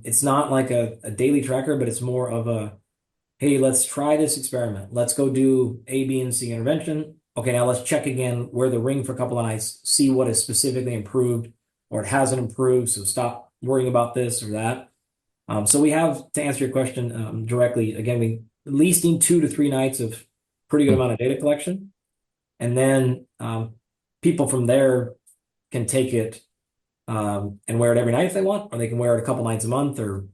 It's not like a daily tracker, but it's more of a, hey, let's try this experiment. Let's go do A, B, and C intervention. Okay, now let's check again, wear the ring for a couple of nights, see what is specifically improved or it hasn't improved. So stop worrying about this or that. So we have, to answer your question directly, again, we at least need 2 to 3 nights of pretty good amount of data collection. And then people from there can take it and wear it every night if they want, or they can wear it a couple nights a month, or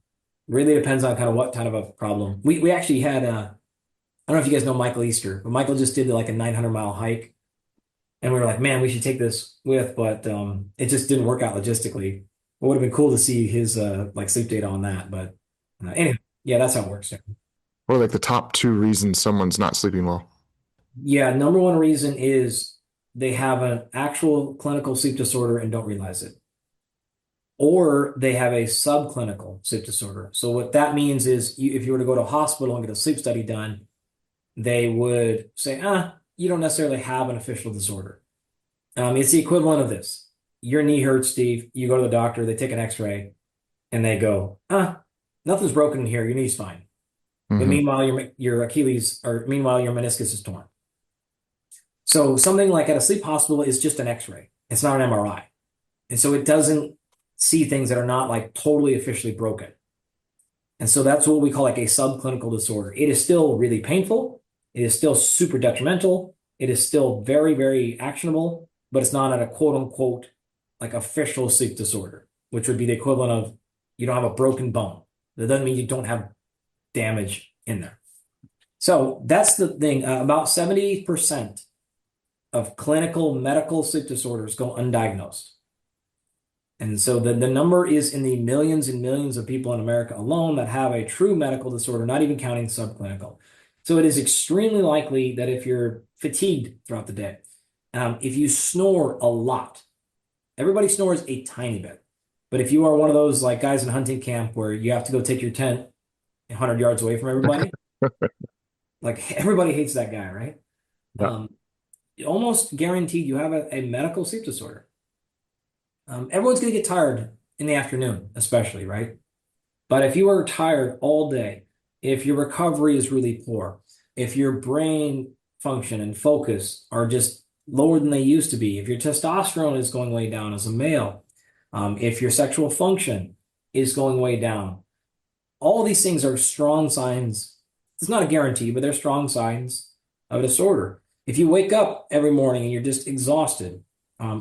really depends on kind of what kind of a problem. We actually had, I don't know if you guys know Michael Easter, but Michael just did like a 900-mile hike. And we were like, man, we should take this with, but it just didn't work out logistically. It would have been cool to see his like sleep data on that. But anyway, yeah, that's how it works. What are like the top two reasons someone's not sleeping well? Yeah, number one reason is they have an actual clinical sleep disorder and don't realize it. Or they have a subclinical sleep disorder. So what that means is if you were to go to a hospital and get a sleep study done, they would say, you don't necessarily have an official disorder. It's the equivalent of this. Your knee hurts, Steve. You go to the doctor, they take an x-ray, and they go, nothing's broken in here. Your knee's fine. But meanwhile, your Achilles, or meanwhile, your meniscus is torn. So something like at a sleep hospital is just an x-ray. It's not an MRI. And so it doesn't see things that are not like totally officially broken. And so that's what we call like a subclinical disorder. It is still really painful. It is still super detrimental. It is still very, very actionable, but it's not at a quote unquote like official sleep disorder, which would be the equivalent of you don't have a broken bone. That doesn't mean you don't have damage in there. So that's the thing. About 70% of clinical medical sleep disorders go undiagnosed. And so the number is in the millions and millions of people in America alone that have a true medical disorder, not even counting subclinical. So it is extremely likely that if you're fatigued throughout the day, if you snore a lot, everybody snores a tiny bit. But if you are one of those like guys in hunting camp where you have to go take your tent 100 yards away from everybody, like everybody hates that guy, right? Yeah. Almost guaranteed you have a medical sleep disorder. Everyone's going to get tired in the afternoon, especially, right? But if you are tired all day, if your recovery is really poor, if your brain function and focus are just lower than they used to be, if your testosterone is going way down as a male, if your sexual function is going way down, all these things are strong signs. It's not a guarantee, but they're strong signs of a disorder. If you wake up every morning and you're just exhausted,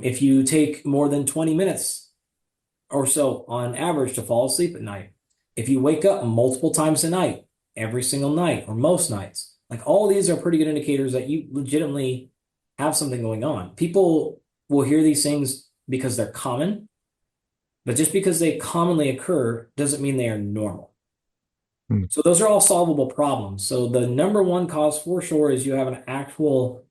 if you take more than 20 minutes or so on average to fall asleep at night, if you wake up multiple times a night, every single night or most nights, like all these are pretty good indicators that you legitimately have something going on. People will hear these things because they're common, but just because they commonly occur doesn't mean they are normal. So those are all solvable problems. So the number one cause for sure is you have an actual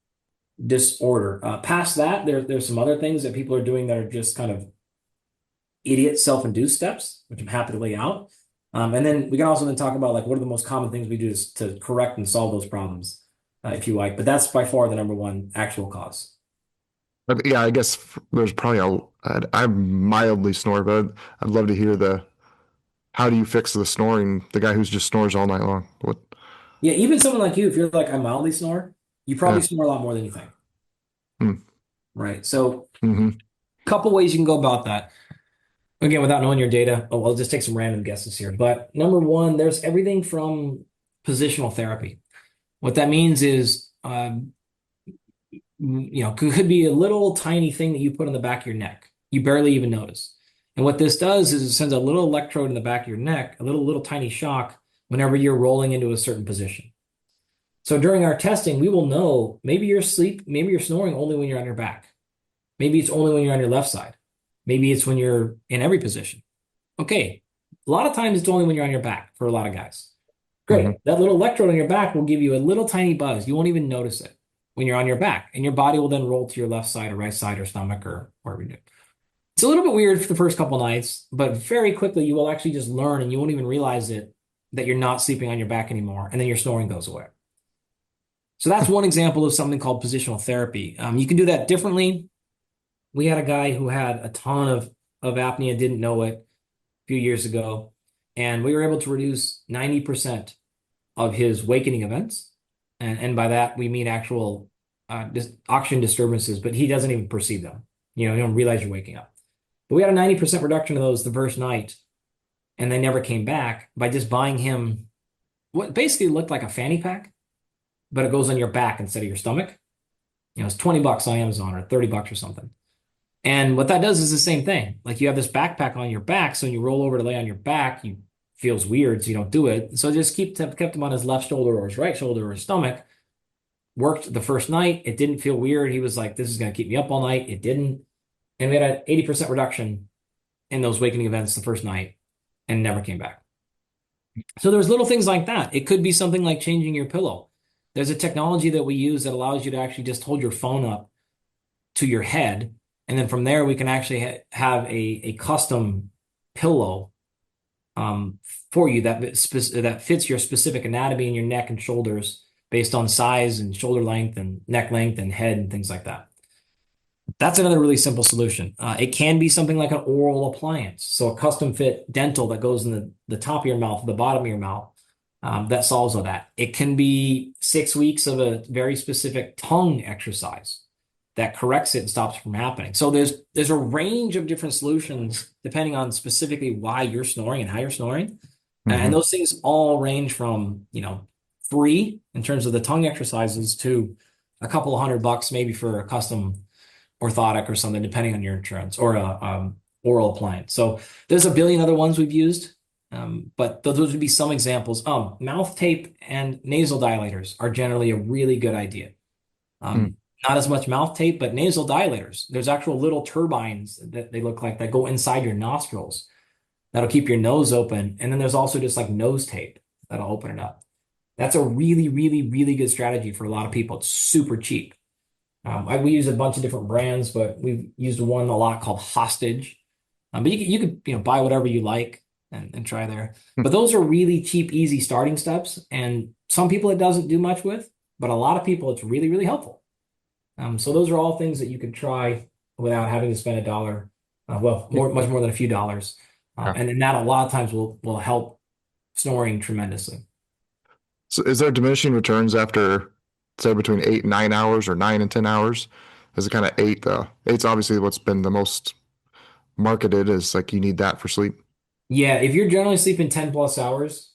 disorder. Past that, there's some other things that people are doing that are just kind of idiot self-induced steps, which I'm happy to lay out. And then we can also then talk about like what are the most common things we do to correct and solve those problems, if you like. But that's by far the number one actual cause. But yeah, I guess there's probably I mildly snore, but I'd love to hear how do you fix the snoring? The guy who's just snores all night long. What? Yeah, even someone like you, if you're like I mildly snore, you probably Yeah. snore a lot more than you think. Hmm. Right. So Mm-hmm. couple ways you can go about that. Again, without knowing your data, I'll just take some random guesses here. But number one, there's everything from positional therapy. What that means is, could be a little tiny thing that you put on the back of your neck. You barely even notice. And what this does is it sends a little electrode in the back of your neck, a little tiny shock whenever you're rolling into a certain position. So during our testing, we will know maybe you're snoring only when you're on your back. Maybe it's only when you're on your left side. Maybe it's when you're in every position. Okay. A lot of times it's only when you're on your back for a lot of guys. Great. Mm-hmm. That little electrode on your back will give you a little tiny buzz. You won't even notice it when you're on your back, and your body will then roll to your left side or right side or stomach or wherever you do. It's a little bit weird for the first couple nights, but very quickly you will actually just learn and you won't even realize it that you're not sleeping on your back anymore, and then your snoring goes away. So that's one example of something called positional therapy. You can do that differently. We had a guy who had a ton of apnea, didn't know it a few years ago, and we were able to reduce 90% of his wakening events. And by that, we mean actual oxygen disturbances, but he doesn't even perceive them. You don't realize you're waking up. But we had a 90% reduction of those the first night, and they never came back by just buying him what basically looked like a fanny pack, but it goes on your back instead of your stomach. It's $20 on Amazon or $30 or something. And what that does is the same thing. Like you have this backpack on your back, so when you roll over to lay on your back, you feels weird, so you don't do it. So just kept him on his left shoulder or his right shoulder or his stomach. Worked the first night. It didn't feel weird. He was like, this is going to keep me up all night. It didn't. And we had an 80% reduction in those wakening events the first night and never came back. So there's little things like that. It could be something like changing your pillow. There's a technology that we use that allows you to actually just hold your phone up to your head, and then from there we can actually have a custom pillow um, for you that fits your specific anatomy in your neck and shoulders based on size and shoulder length and neck length and head and things like that. That's another really simple solution. It can be something like an oral appliance. So a custom fit dental that goes in the top of your mouth, the bottom of your mouth, that solves all that. It can be 6 weeks of a very specific tongue exercise that corrects it and stops it from happening. So there's a range of different solutions depending on specifically why you're snoring and how you're snoring. And Hmm. those things all range from, free in terms of the tongue exercises to a couple of $100 maybe for a custom orthotic or something, depending on your insurance or a oral appliance. So there's a billion other ones we've used, but those would be some examples. Mouth tape and nasal dilators are generally a really good idea. Mm. Not as much mouth tape, but nasal dilators. There's actual little turbines that they look like that go inside your nostrils that'll keep your nose open. And then there's also just like nose tape that'll open it up. That's a really, really, really good strategy for a lot of people. It's super cheap. We use a bunch of different brands, but we've used one a lot called Hostage. But you could buy whatever you like and try there. But those are really cheap, easy starting steps. And some people it doesn't do much with, but a lot of people it's really, really helpful. So those are all things that you could try without having to spend a dollar. Much more than a few dollars. Yeah. And then that a lot of times will help snoring tremendously. So is there diminishing returns after, say, between 8 and 9 hours or 9 and 10 hours? Is it kind of eight? Eight's obviously what's been the most marketed is like you need that for sleep. Yeah, if you're generally sleeping 10 plus hours,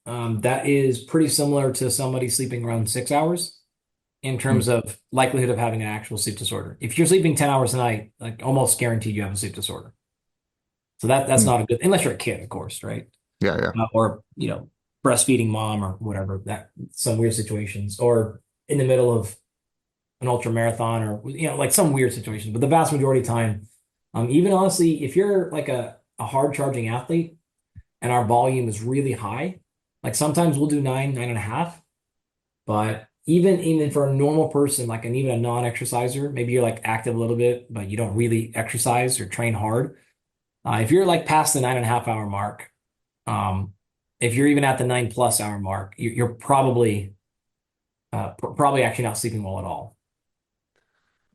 that is pretty similar to somebody sleeping around 6 hours in Hmm. terms of likelihood of having an actual sleep disorder. If you're sleeping 10 hours a night, like almost guaranteed you have a sleep disorder. So that's Hmm. not a good, unless you're a kid, of course, right? Yeah, yeah. Or, breastfeeding mom or whatever, that some weird situations, or in the middle of an ultra marathon or, like some weird situations. But the vast majority of time, even honestly, if you're like a hard charging athlete and our volume is really high, like sometimes we'll do 9, 9.5. But even for a normal person, like and even a non-exerciser, maybe you're like active a little bit, but you don't really exercise or train hard. If you're like past the 9.5 hour mark, um, if you're even at the 9 plus hour mark, you're probably actually not sleeping well at all.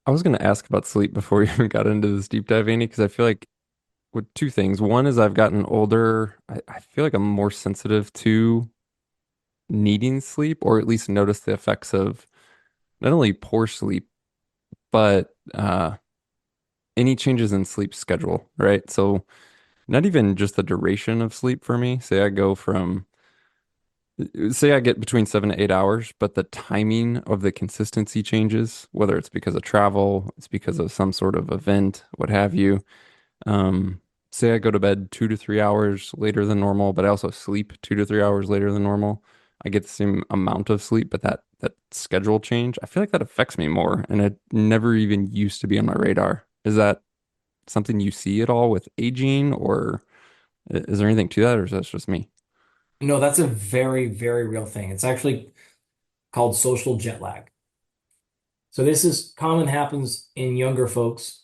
I was going to ask about sleep before we even got into this deep dive, Andy, because I feel like with two things. One is I've gotten older. I feel like I'm more sensitive to needing sleep, or at least notice the effects of not only poor sleep, but any changes in sleep schedule, right? So not even just the duration of sleep for me. Say I get between 7 to 8 hours, but the timing of the consistency changes, whether it's because of travel, it's because of some sort of event, what have you. Um, Say I go to bed 2 to 3 hours later than normal, but I also sleep 2 to 3 hours later than normal. I get the same amount of sleep, but that schedule change, I feel like that affects me more, and it never even used to be on my radar. Is that something you see at all with aging, or is there anything to that, or is that just me? No, that's a very, very real thing. It's actually called social jet lag. So this is common, happens in younger folks.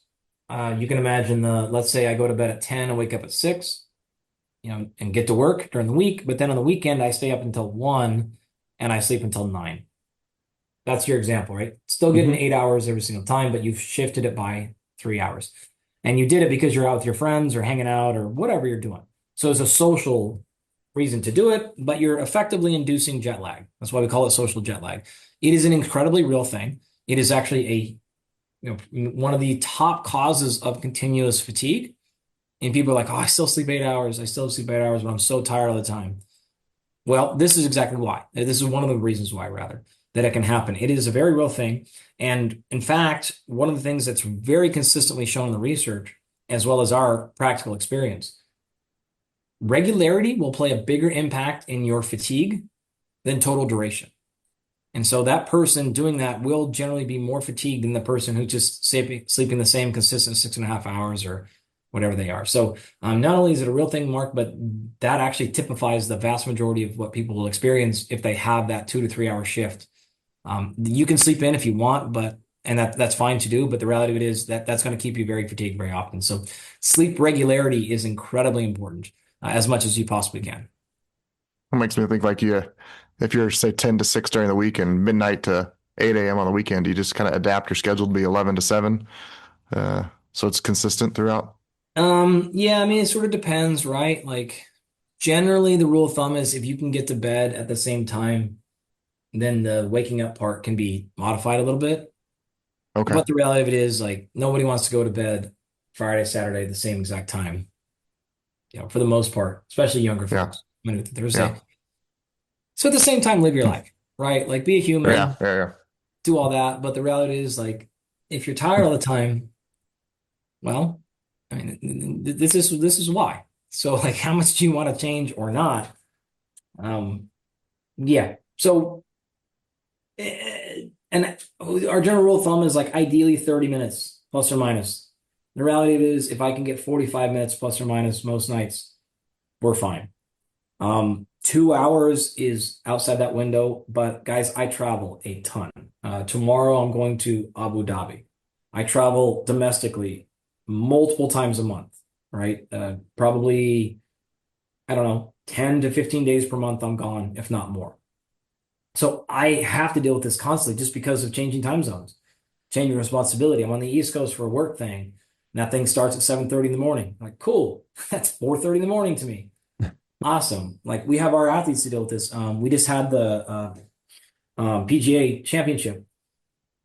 You can imagine let's say I go to bed at 10 and wake up at 6, and get to work during the week, but then on the weekend I stay up until 1 and I sleep until 9. That's your example, right? Still getting Hmm. 8 hours every single time, but you've shifted it by 3 hours. And you did it because you're out with your friends or hanging out or whatever you're doing. So it's a social reason to do it, but you're effectively inducing jet lag. That's why we call it social jet lag. It is an incredibly real thing. It is actually one of the top causes of continuous fatigue. And people are like, oh, I still sleep 8 hours. I still sleep 8 hours, but I'm so tired all the time. Well, this is exactly why. This is one of the reasons why, rather, that it can happen. It is a very real thing. And in fact, one of the things that's very consistently shown in the research, as well as our practical experience, regularity will play a bigger impact in your fatigue than total duration. And so that person doing that will generally be more fatigued than the person who's just sleeping the same consistent 6.5 hours or whatever they are. So not only is it a real thing, Mark, but that actually typifies the vast majority of what people will experience if they have that 2 to 3 hour shift. You can sleep in if you want, and that's fine to do, but the reality of it is that that's going to keep you very fatigued very often. So sleep regularity is incredibly important, as much as you possibly can. It makes me think like if you're say 10 to 6 during the week and midnight to 8 a.m. on the weekend, you just kind of adapt your schedule to be 11 to 7. So it's consistent throughout. Yeah, I mean, it sort of depends, right? Like generally the rule of thumb is if you can get to bed at the same time, then the waking up part can be modified a little bit. Okay. But the reality of it is like nobody wants to go to bed Friday, Saturday at the same exact time, for the most part, especially younger Yeah. folks, Monday through Thursday. Yeah. So at the same time, live your life, right? Like be a Yeah. human, Yeah. do all that. But the reality is like if you're tired all the time, well, I mean, this is why. So like how much do you want to change or not? Um, yeah. So and our general rule of thumb is like ideally 30 minutes plus or minus. The reality of it is if I can get 45 minutes plus or minus most nights, we're fine. 2 hours is outside that window, but guys, I travel a ton. Tomorrow I'm going to Abu Dhabi. I travel domestically multiple times a month, right? Probably, I don't know, 10 to 15 days per month I'm gone, if not more. So I have to deal with this constantly just because of changing time zones, changing responsibility. I'm on the East Coast for a work thing. And that thing starts at 7:30 in the morning. I'm like, cool. That's 4:30 in the morning to me. Awesome. Like we have our athletes to deal with this. We just had the PGA championship,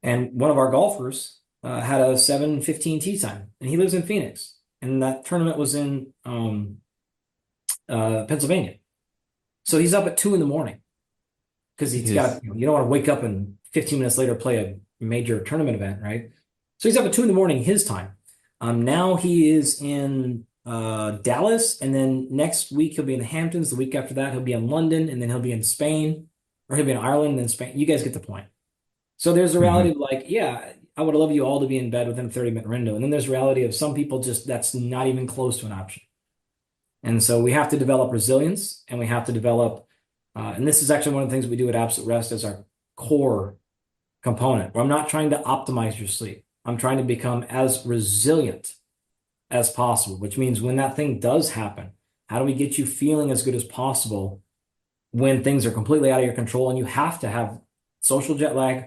and one of our golfers had a 7:15 tee time, and he lives in Phoenix, and that tournament was in Pennsylvania. So he's up at 2 in the morning because he's got to, you don't want to wake up and 15 minutes later play a major tournament event, right? So he's up at 2 in the morning his time. Now he is in Dallas, and then next week he'll be in the Hamptons. The week after that he'll be in London, and then he'll be in Spain, or he'll be in Ireland and then Spain. You guys get the point. So there's a reality of like, yeah, I would love you all to be in bed within a 30-minute window. And then there's a reality of some people just that's not even close to an option. And so we have to develop resilience, and we have to develop, and this is actually one of the things we do at Absolute Rest as our core component, where I'm not trying to optimize your sleep. I'm trying to become as resilient as possible, which means when that thing does happen, how do we get you feeling as good as possible when things are completely out of your control and you have to have social jet lag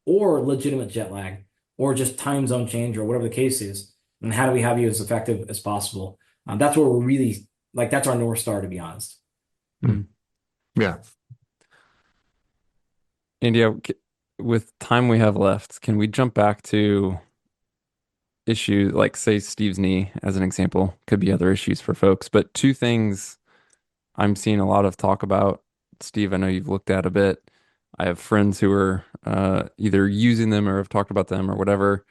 or legitimate jet lag or just time zone change or whatever the case is? And how do we have you as effective as possible? That's where we're really like, that's our North Star, to be honest. Yeah. India, with time we have left, can we jump back to issue like say Steve's knee as an example? Could be other issues for folks, but two things I'm seeing a lot of talk about. Steve, I know you've looked at a bit. I have friends who are either using them or have talked about them or whatever.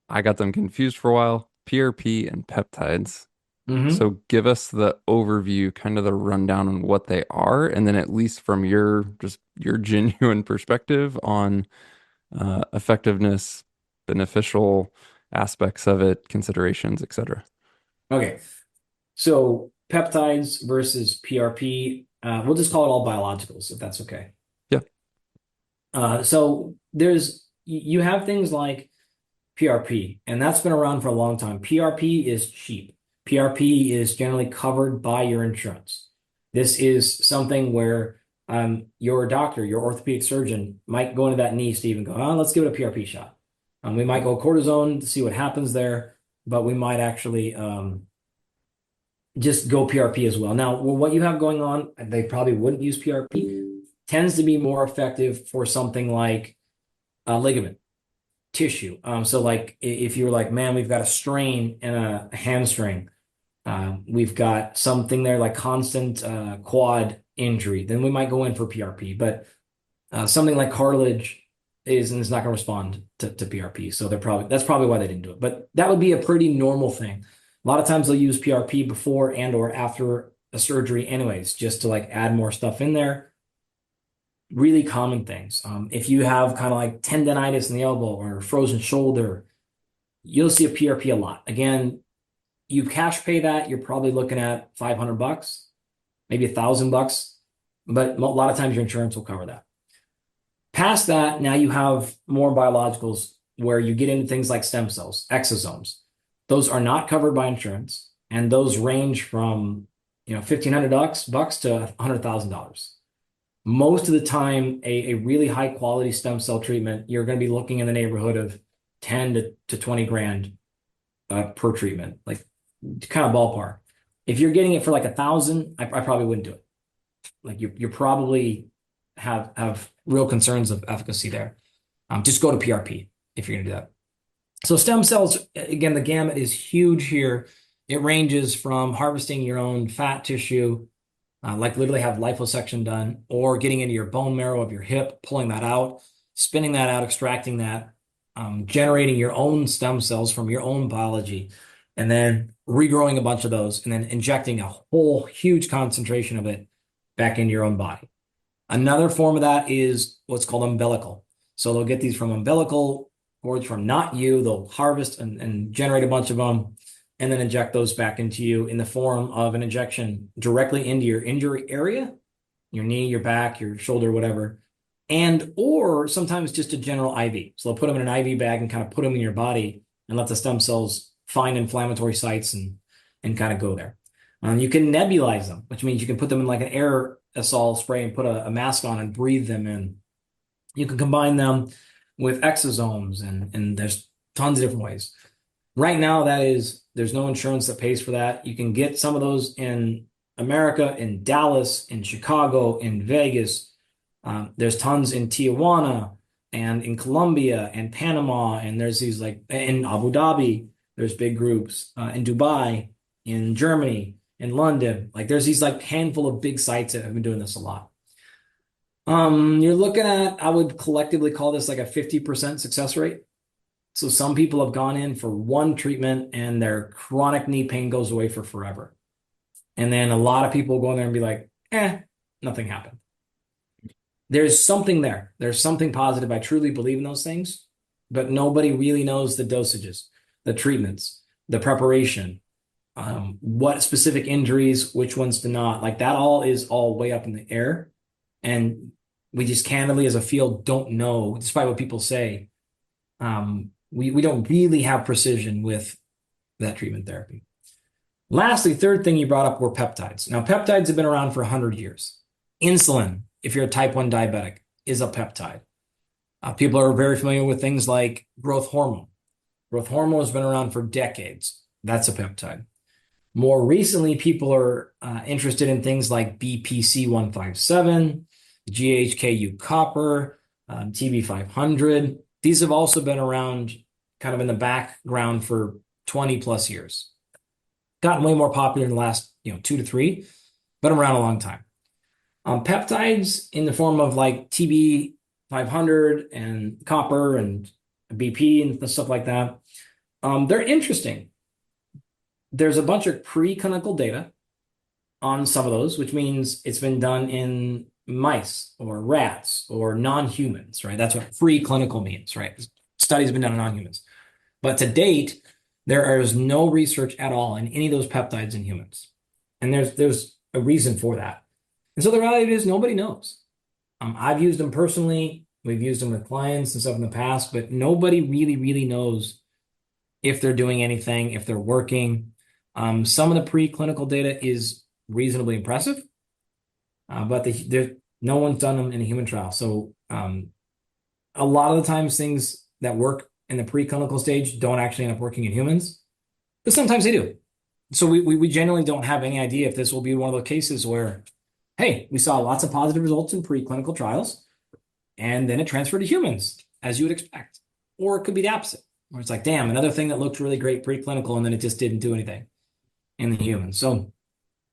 I got them confused for a while. PRP and peptides. So give us the overview, kind of the rundown on what they are, and then at least from your genuine perspective on effectiveness, beneficial aspects of it, considerations, etc. Okay. So peptides versus PRP, we'll just call it all biologicals, if that's okay. Yeah. So you have things like PRP, and that's been around for a long time. PRP is cheap. PRP is generally covered by your insurance. This is something where your doctor, your orthopedic surgeon might go into that knee, Steve, and go, oh, let's give it a PRP shot. We might go cortisone to see what happens there, but we might actually just go PRP as well. Now, what you have going on, they probably wouldn't use PRP, tends to be more effective for something like ligament tissue. So like if you're like, man, we've got a strain in a hamstring, we've got something there like constant quad injury, then we might go in for PRP. But something like cartilage is not going to respond to PRP. So that's probably why they didn't do it. But that would be a pretty normal thing. A lot of times they'll use PRP before and or after a surgery anyways, just to like add more stuff in there. Really common things. If you have kind of like tendonitis in the elbow or frozen shoulder, you'll see a PRP a lot. Again, You cash pay that, you're probably looking at $500, maybe $1,000, but a lot of times your insurance will cover that. Past that, now you have more biologicals where you get into things like stem cells, exosomes. Those are not covered by insurance, and those range from $1,500 to $100,000. Most of the time, a really high quality stem cell treatment, you're going to be looking in the neighborhood of 10 to 20 grand per treatment, like kind of ballpark. If you're getting it for like 1,000, I probably wouldn't do it. Like you're probably have real concerns of efficacy there. Just go to PRP if you're going to do that. So stem cells, again, the gamut is huge here. It ranges from harvesting your own fat tissue, like literally have liposuction done, or getting into your bone marrow of your hip, pulling that out, spinning that out, extracting that, generating your own stem cells from your own biology, and then regrowing a bunch of those, and then injecting a whole huge concentration of it back into your own body. Another form of that is what's called umbilical. So they'll get these from umbilical cords from not you. They'll harvest and generate a bunch of them and then inject those back into you in the form of an injection directly into your injury area, your knee, your back, your shoulder, whatever, and or sometimes just a general IV. So they'll put them in an IV bag and kind of put them in your body and let the stem cells find inflammatory sites and kind of go there. You can nebulize them, which means you can put them in like an aerosol spray and put a mask on and breathe them in. You can combine them with exosomes, and there's tons of different ways. Right now, there's no insurance that pays for that. You can get some of those in America, in Dallas, in Chicago, in Vegas. There's tons in Tijuana and in Colombia and Panama, and there's these like in Abu Dhabi, there's big groups in Dubai, in Germany, in London. Like there's these like handful of big sites that have been doing this a lot. You're looking at, I would collectively call this like a 50% success rate. So some people have gone in for one treatment and their chronic knee pain goes away for forever. And then a lot of people go in there and be like, nothing happened. There's something there. There's something positive. I truly believe in those things, but nobody really knows the dosages, the treatments, the preparation, what specific injuries, which ones to not. Like that all is all way up in the air. And we just candidly as a field don't know, despite what people say. We don't really have precision with that treatment therapy. Lastly, third thing you brought up were peptides. Now, peptides have been around for 100 years. Insulin, if you're a type 1 diabetic, is a peptide. People are very familiar with things like growth hormone. Growth hormone has been around for decades. That's a peptide. More recently, people are interested in things like BPC-157, GHKU copper, TB500. These have also been around kind of in the background for 20 plus years. Gotten way more popular in the last 2 to 3, but around a long time. Peptides in the form of like TB500 and copper and BP and stuff like that, they're interesting. There's a bunch of preclinical data on some of those, which means it's been done in mice or rats or non-humans, right? That's what preclinical means, right? Studies have been done on non-humans. But to date, there is no research at all in any of those peptides in humans. And there's a reason for that. And so the reality is nobody knows. I've used them personally. We've used them with clients and stuff in the past, but nobody really knows if they're doing anything, if they're working. Some of the preclinical data is reasonably impressive, but no one's done them in a human trial. So a lot of the times things that work in the preclinical stage don't actually end up working in humans, but sometimes they do. So we genuinely don't have any idea if this will be one of those cases where, hey, we saw lots of positive results in preclinical trials, and then it transferred to humans, as you would expect. Or it could be the opposite, where it's like, damn, another thing that looked really great preclinical, and then it just didn't do anything in the humans. So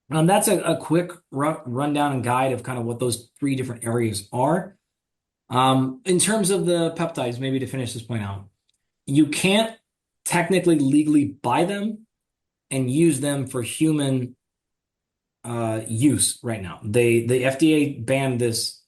that's a quick rundown and guide of kind of what those 3 different areas are. In terms of the peptides, maybe to finish this point out, you can't technically legally buy them and use them for human use right now. The FDA banned this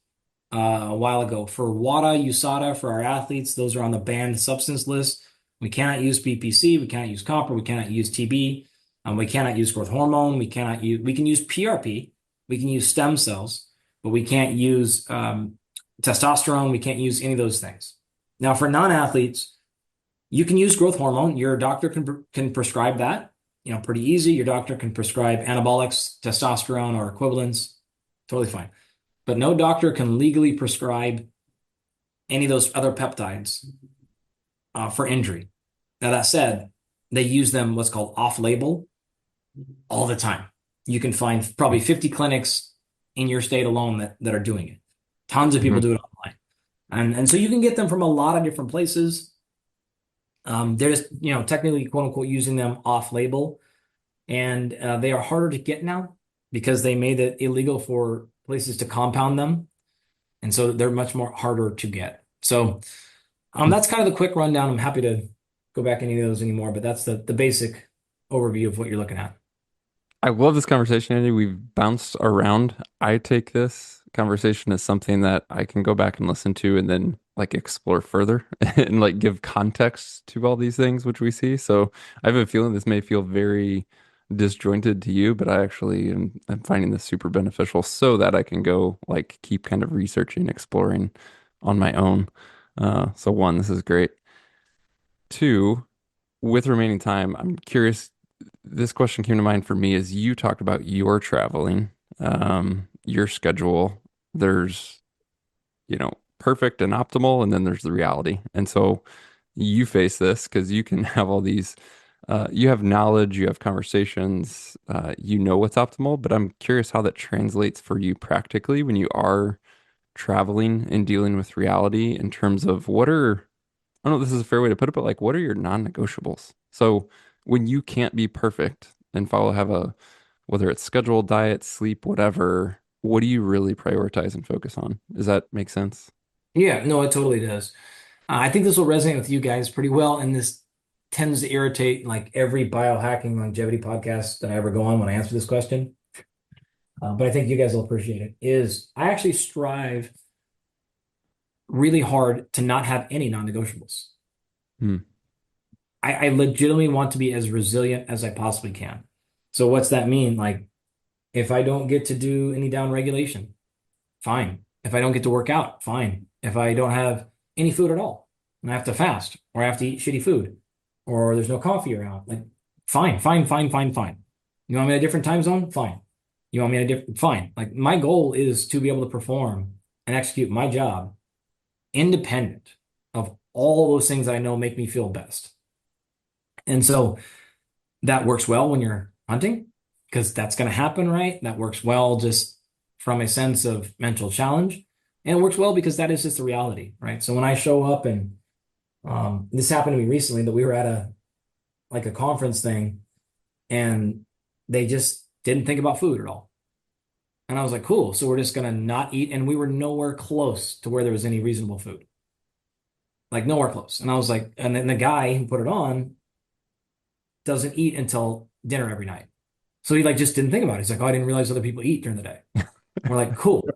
a while ago for WADA, USADA for our athletes. Those are on the banned substance list. We cannot use BPC, we cannot use copper, we cannot use TB. We cannot use growth hormone. We can use PRP. We can use stem cells, but we can't use testosterone. We can't use any of those things. Now, for non-athletes, you can use growth hormone. Your doctor can prescribe that, pretty easy. Your doctor can prescribe anabolics, testosterone, or equivalents. Totally fine. But no doctor can legally prescribe any of those other peptides for injury. Now, that said, they use them what's called off-label all the time. You can find probably 50 clinics in your state alone that are doing it. Tons of people do it online. And so you can get them from a lot of different places. They're just, technically, quote unquote, using them off-label. And they are harder to get now because they made it illegal for places to compound them. And so they're much more harder to get. So that's kind of the quick rundown. I'm happy to go back into those anymore, but that's the basic overview of what you're looking at. I love this conversation, Andy. We've bounced around. I take this conversation as something that I can go back and listen to and then explore further and give context to all these things which we see. So I have a feeling this may feel very disjointed to you, but I actually am finding this super beneficial so that I can go keep kind of researching, exploring on my own. So one, this is great. Two, with remaining time, I'm curious. This question came to mind for me as you talked about your traveling, your schedule. There's, perfect and optimal, and then there's the reality. And so you face this because you can have all these, you have knowledge, you have conversations, you know what's optimal, but I'm curious how that translates for you practically when you are traveling and dealing with reality in terms of I don't know if this is a fair way to put it, but what are your non-negotiables? So when you can't be perfect and whether it's schedule, diet, sleep, whatever, what do you really prioritize and focus on? Does that make sense? Yeah, no, it totally does. I think this will resonate with you guys pretty well, and this tends to irritate every biohacking longevity podcast that I ever go on when I answer this question. But I think you guys will appreciate it. Is I actually strive really hard to not have any non-negotiables. I legitimately want to be as resilient as I possibly can. So what's that mean? If I don't get to do any down regulation, fine. If I don't get to work out, fine. If I don't have any food at all and I have to fast or I have to eat shitty food or there's no coffee around, fine. You want me in a different time zone? Fine. You want me in a different, fine. My goal is to be able to perform and execute my job independent of all those things that I know make me feel best. And so that works well when you're hunting because that's going to happen, right? That works well just from a sense of mental challenge. And it works well because that is just the reality, right? So when I show up and this happened to me recently that we were at a conference thing and they just didn't think about food at all. And I was like, cool. So we're just going to not eat. And we were nowhere close to where there was any reasonable food. Nowhere close. And I was like, and then the guy who put it on doesn't eat until dinner every night. So he just didn't think about it. He's like, oh, I didn't realize other people eat during the day. We're like, cool.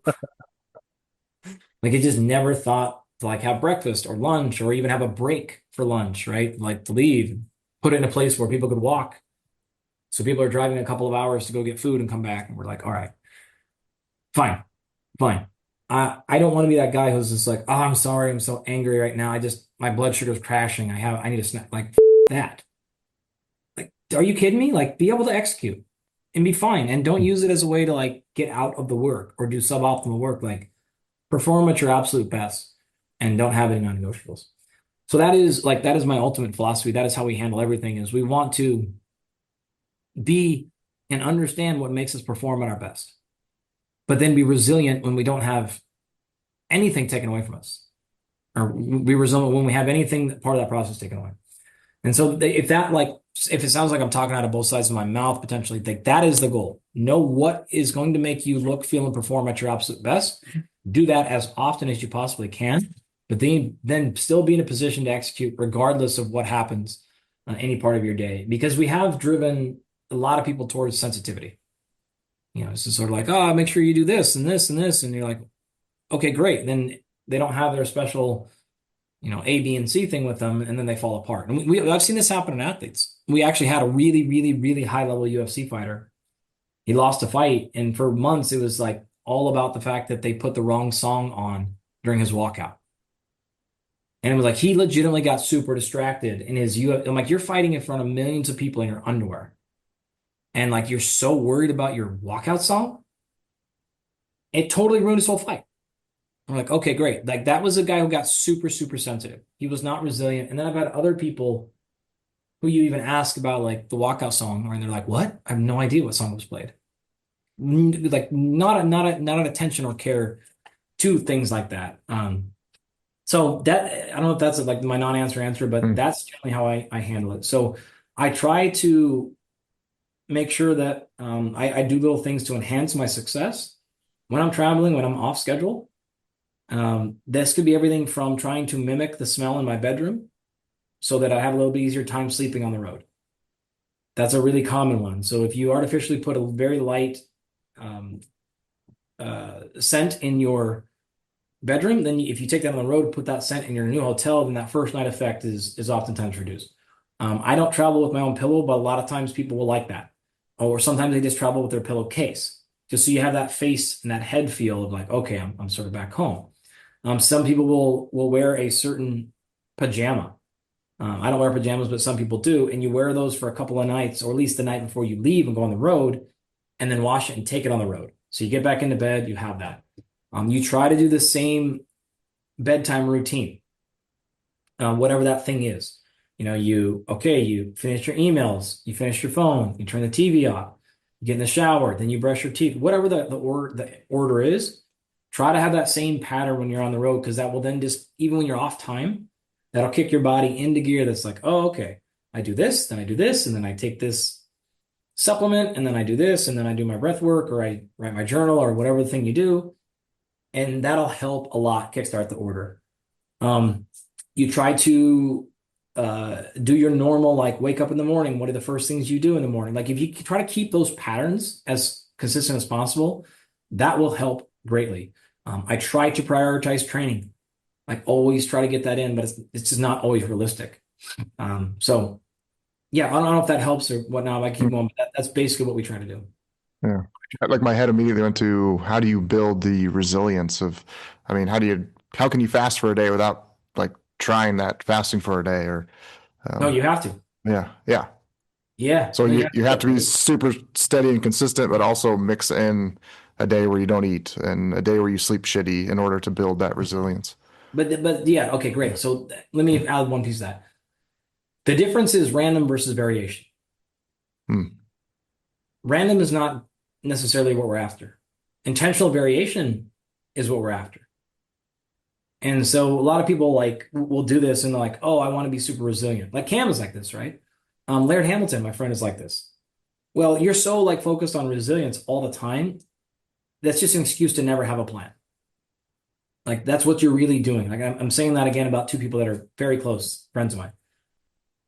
He just never thought to have breakfast or lunch or even have a break for lunch, right? To leave, put it in a place where people could walk. So people are driving a couple of hours to go get food and come back. And we're like, all right, fine. I don't want to be that guy who's just like, oh, I'm sorry. I'm so angry right now. My blood sugar's crashing. I need a snack. That. Are you kidding me? Be able to execute and be fine. And don't use it as a way to get out of the work or do suboptimal work. Perform at your absolute best and don't have any non-negotiables. So that is my ultimate philosophy. That is how we handle everything is we want to be and understand what makes us perform at our best, but then be resilient when we don't have anything taken away from us or be resilient when we have anything part of that process taken away. And so if it sounds like I'm talking out of both sides of my mouth, potentially that is the goal. Know what is going to make you look, feel, and perform at your absolute best. Do that as often as you possibly can, but then still be in a position to execute regardless of what happens on any part of your day. Because we have driven a lot of people towards sensitivity. It's just sort of oh, make sure you do this and this and this. And you're like, okay, great. Then they don't have their special A, B, and C thing with them, and then they fall apart. And I've seen this happen in athletes. We actually had a really, really, really high level UFC fighter. He lost a fight, and for months it was like all about the fact that they put the wrong song on during his walkout. And it was like he legitimately got super distracted in his UFC. I'm like, you're fighting in front of millions of people in your underwear, and like you're so worried about your walkout song, it totally ruined his whole fight. I'm like, okay, great. Like that was a guy who got super, super sensitive. He was not resilient. And then I've had other people who you even ask about like the walkout song, and they're like, "What? I have no idea what song was played." Like not an attention or care to things like that. So that I don't know if that's like my non-answer answer, but Mm. that's generally how I handle it. So I try to make sure that I do little things to enhance my success when I'm traveling, when I'm off schedule. This could be everything from trying to mimic the smell in my bedroom so that I have a little bit easier time sleeping on the road. That's a really common one. So if you artificially put a very light um, scent in your bedroom, then if you take that on the road, put that scent in your new hotel, then that first night effect is oftentimes reduced. I don't travel with my own pillow, but a lot of times people will like that. Or sometimes they just travel with their pillowcase, just so you have that face and that head feel of like, okay, I'm sort of back home. Some people will wear a certain pajama. I don't wear pajamas, but some people do, and you wear those for a couple of nights, or at least the night before you leave and go on the road, and then wash it and take it on the road. So you get back into bed, you have that. You try to do the same bedtime routine, whatever that thing is. You finish your emails, you finish your phone, you turn the TV off, you get in the shower, then you brush your teeth, whatever the order is. Try to have that same pattern when you're on the road, because that will then just, even when you're off time, that'll kick your body into gear. That's like, oh, okay, I do this, then I do this, and then I take this supplement, and then I do this, and then I do my breath work, or I write my journal, or whatever the thing you do. And that'll help a lot kickstart the order. You try to do your normal, like wake up in the morning. What are the first things you do in the morning? Like if you try to keep those patterns as consistent as possible, that will help greatly. I try to prioritize training. Like always try to get that in, but it's just not always realistic. So yeah, I don't know if that helps or whatnot. I keep going, but that's basically what we try to do. Yeah. Like my head immediately went to how do you build the resilience of, I mean, how can you fast for a day without like trying that fasting for a day or, No, um, you have to. yeah, yeah. Yeah. So No, you you have to be super steady and consistent, but also mix in a day where you don't eat and a day where you sleep shitty in order to build that resilience. but yeah, okay, great. So let me add one piece of that. The difference is random versus variation. Hmm. Random is not necessarily what we're after. Intentional variation is what we're after. And so a lot of people like will do this and they're like, oh, I want to be super resilient. Like Cam is like this, right? Laird Hamilton, my friend, is like this. Well, you're so like focused on resilience all the time. That's just an excuse to never have a plan. Like that's what you're really doing. Like I'm saying that again about two people that are very close friends of mine.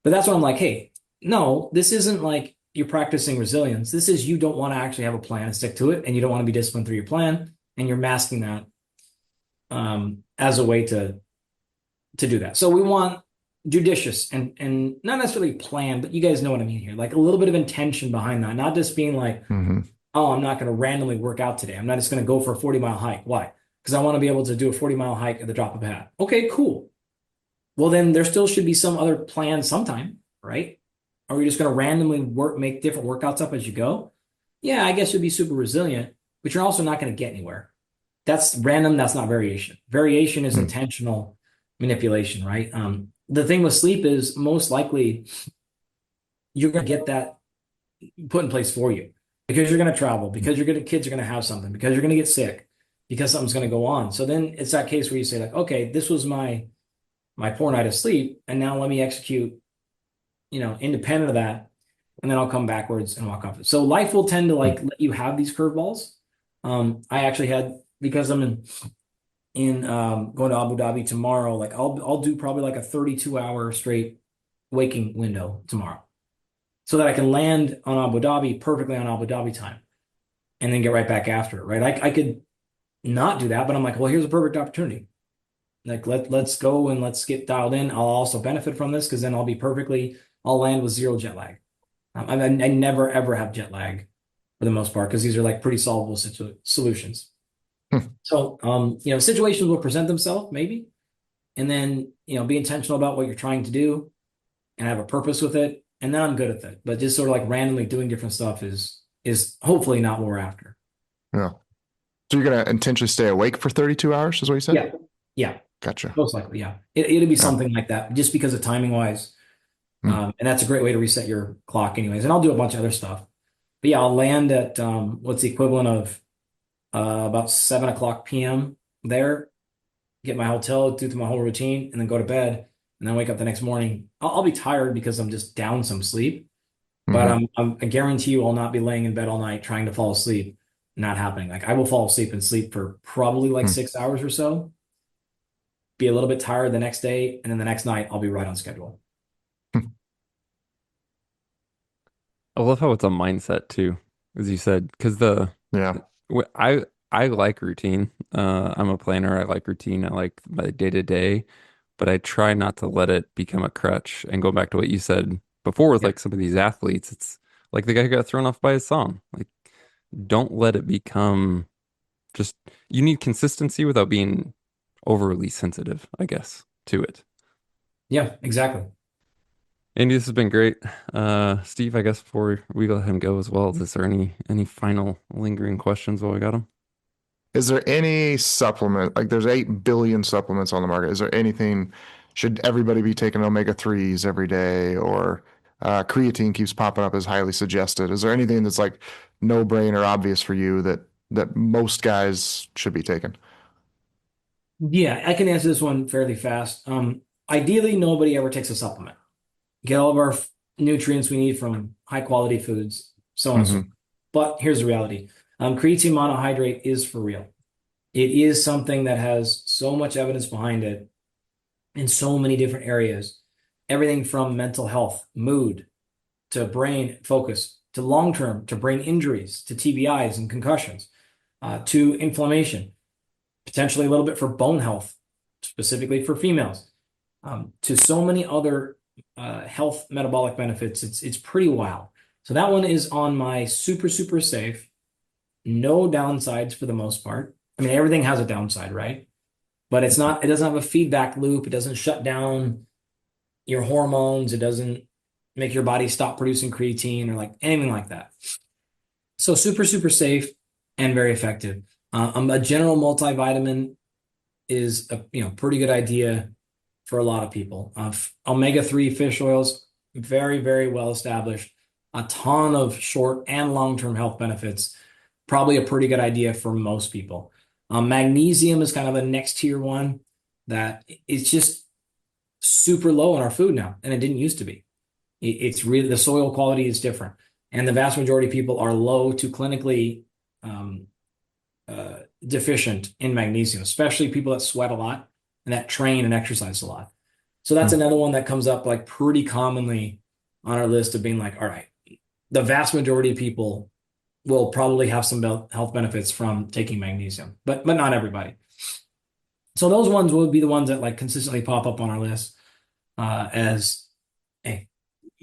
But that's what I'm like, hey, no, this isn't like you're practicing resilience. This is you don't want to actually have a plan and stick to it, and you don't want to be disciplined through your plan, and you're masking that as a way to do that. So we want judicious and not necessarily planned, but you guys know what I mean here. Like a little bit of intention behind that, not just being like, Hmm. oh, I'm not going to randomly work out today. I'm not just going to go for a 40-mile hike. Why? Because I want to be able to do a 40-mile hike at the drop of a hat. Okay, cool. Well, then there still should be some other plan sometime, right? Are we just going to randomly make different workouts up as you go? Yeah, I guess you'll be super resilient, but you're also not going to get anywhere. That's random. That's not variation. Variation is intentional manipulation, right? The thing with sleep is most likely you're going to get that put in place for you because you're going to travel, because kids are going to have something, because you're going to get sick, because something's going to go on. So then it's that case where you say like, okay, this was my poor night of sleep, and now let me execute, independent of that, and then I'll come backwards and walk off it. So life will tend to like let you have these curveballs. I actually had because I'm in going to Abu Dhabi tomorrow. Like I'll do probably like a 32-hour straight waking window tomorrow, so that I can land on Abu Dhabi perfectly on Abu Dhabi time, and then get right back after it. Right? I could not do that, but I'm like, well, here's a perfect opportunity. Like let's go and let's get dialed in. I'll also benefit from this because then I'll land with zero jet lag. I never ever have jet lag for the most part because these are like pretty solvable solutions. Hmm. So, situations will present themselves maybe, and then, be intentional about what you're trying to do and have a purpose with it. And then I'm good at it. But just sort of like randomly doing different stuff is hopefully not what we're after. Yeah. So you're going to intentionally stay awake for 32 hours, is what you said? Yeah. Yeah. Gotcha. Most likely. Yeah. It'll be Yeah. something like that just because of timing wise. Hmm. And that's a great way to reset your clock anyways. And I'll do a bunch of other stuff. But yeah, I'll land at what's the equivalent of about 7 o'clock p.m. there, get my hotel, do through my whole routine, and then go to bed, and then wake up the next morning. I'll be tired because I'm just down some sleep, but Hmm. I guarantee you I'll not be laying in bed all night trying to fall asleep. Not happening. Like I will fall asleep and sleep for probably like Hmm. 6 hours or so, be a little bit tired the next day, and then the next night I'll be right on schedule. I love how it's a mindset too, as you said, because Yeah. I like routine. I'm a planner. I like routine. I like my day to day, but I try not to let it become a crutch. And go back to what you said before with Yeah. like some of these athletes, it's like the guy who got thrown off by his song. Like, don't let it become just, you need consistency without being overly sensitive, I guess, to it. Yeah, exactly. Andy, this has been great. Steve, I guess before we let him go as well, is there any final lingering questions while we got him? Is there any supplement, like there's 8 billion supplements on the market? Is there anything, should everybody be taking omega-3s every day, or creatine keeps popping up as highly suggested? Is there anything that's like no brainer obvious for you that most guys should be taking? Yeah, I can answer this one fairly fast. Ideally, nobody ever takes a supplement. Get all of our nutrients we need from high quality foods, so on and so Hmm. forth. But here's the reality. Creatine monohydrate is for real. It is something that has so much evidence behind it in so many different areas. Everything from mental health, mood, to brain focus, to long term, to brain injuries, to TBIs and concussions, to inflammation, potentially a little bit for bone health, specifically for females, to so many other health metabolic benefits. It's pretty wild. So that one is on my super, super safe, no downsides for the most part. I mean, everything has a downside, right? But it doesn't have a feedback loop. It doesn't shut down your hormones. It doesn't make your body stop producing creatine or like anything like that. So super, super safe and very effective. A general multivitamin is a pretty good idea for a lot of people. Omega-3 fish oils, very, very well established. A ton of short and long-term health benefits. Probably a pretty good idea for most people. Magnesium is kind of a next tier one that it's just super low in our food now, and it didn't used to be. It's really the soil quality is different, and the vast majority of people are low to clinically um, deficient in magnesium, especially people that sweat a lot and that train and exercise a lot. So that's another one that comes up like pretty commonly on our list of being like, all right, the vast majority of people will probably have some health benefits from taking magnesium, but not everybody. So those ones would be the ones that like consistently pop up on our list as, hey,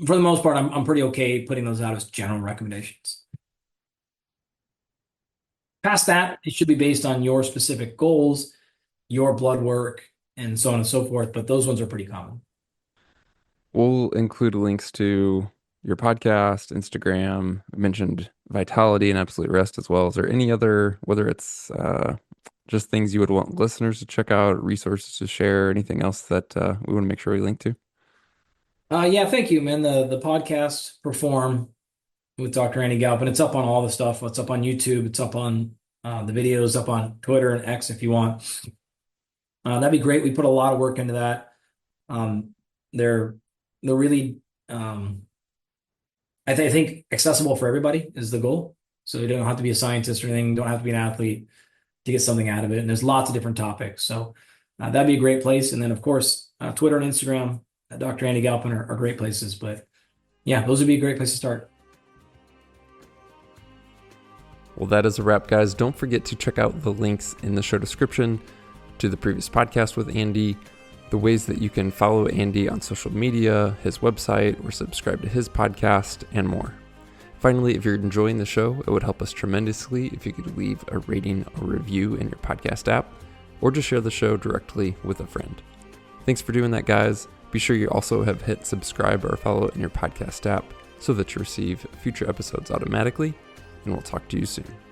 for the most part, I'm pretty okay putting those out as general recommendations. Past that, it should be based on your specific goals, your blood work, and so on and so forth. But those ones are pretty common. We'll include links to your podcast, Instagram. I mentioned Vitality and Absolute Rest as well. Is there any other, whether it's just things you would want listeners to check out, resources to share, anything else that we want to make sure we link to? Yeah, thank you, man. The podcast Perform with Dr. Andy Galpin. It's up on all the stuff. It's up on YouTube. It's up on the videos, up on Twitter and X if you want. That'd be great. We put a lot of work into that. They're really I think accessible for everybody is the goal. So you don't have to be a scientist or anything. Don't have to be an athlete to get something out of it. And there's lots of different topics. So that'd be a great place. And then of course, Twitter and Instagram, Dr. Andy Galpin are great places. But yeah, those would be a great place to start. Well, that is a wrap, guys. Don't forget to check out the links in the show description. to the previous podcast with Andy, the ways that you can follow Andy on social media, his website, or subscribe to his podcast, and more. Finally, if you're enjoying the show, it would help us tremendously if you could leave a rating or review in your podcast app, or just share the show directly with a friend. Thanks for doing that, guys. Be sure you also have hit subscribe or follow in your podcast app so that you receive future episodes automatically, and we'll talk to you soon.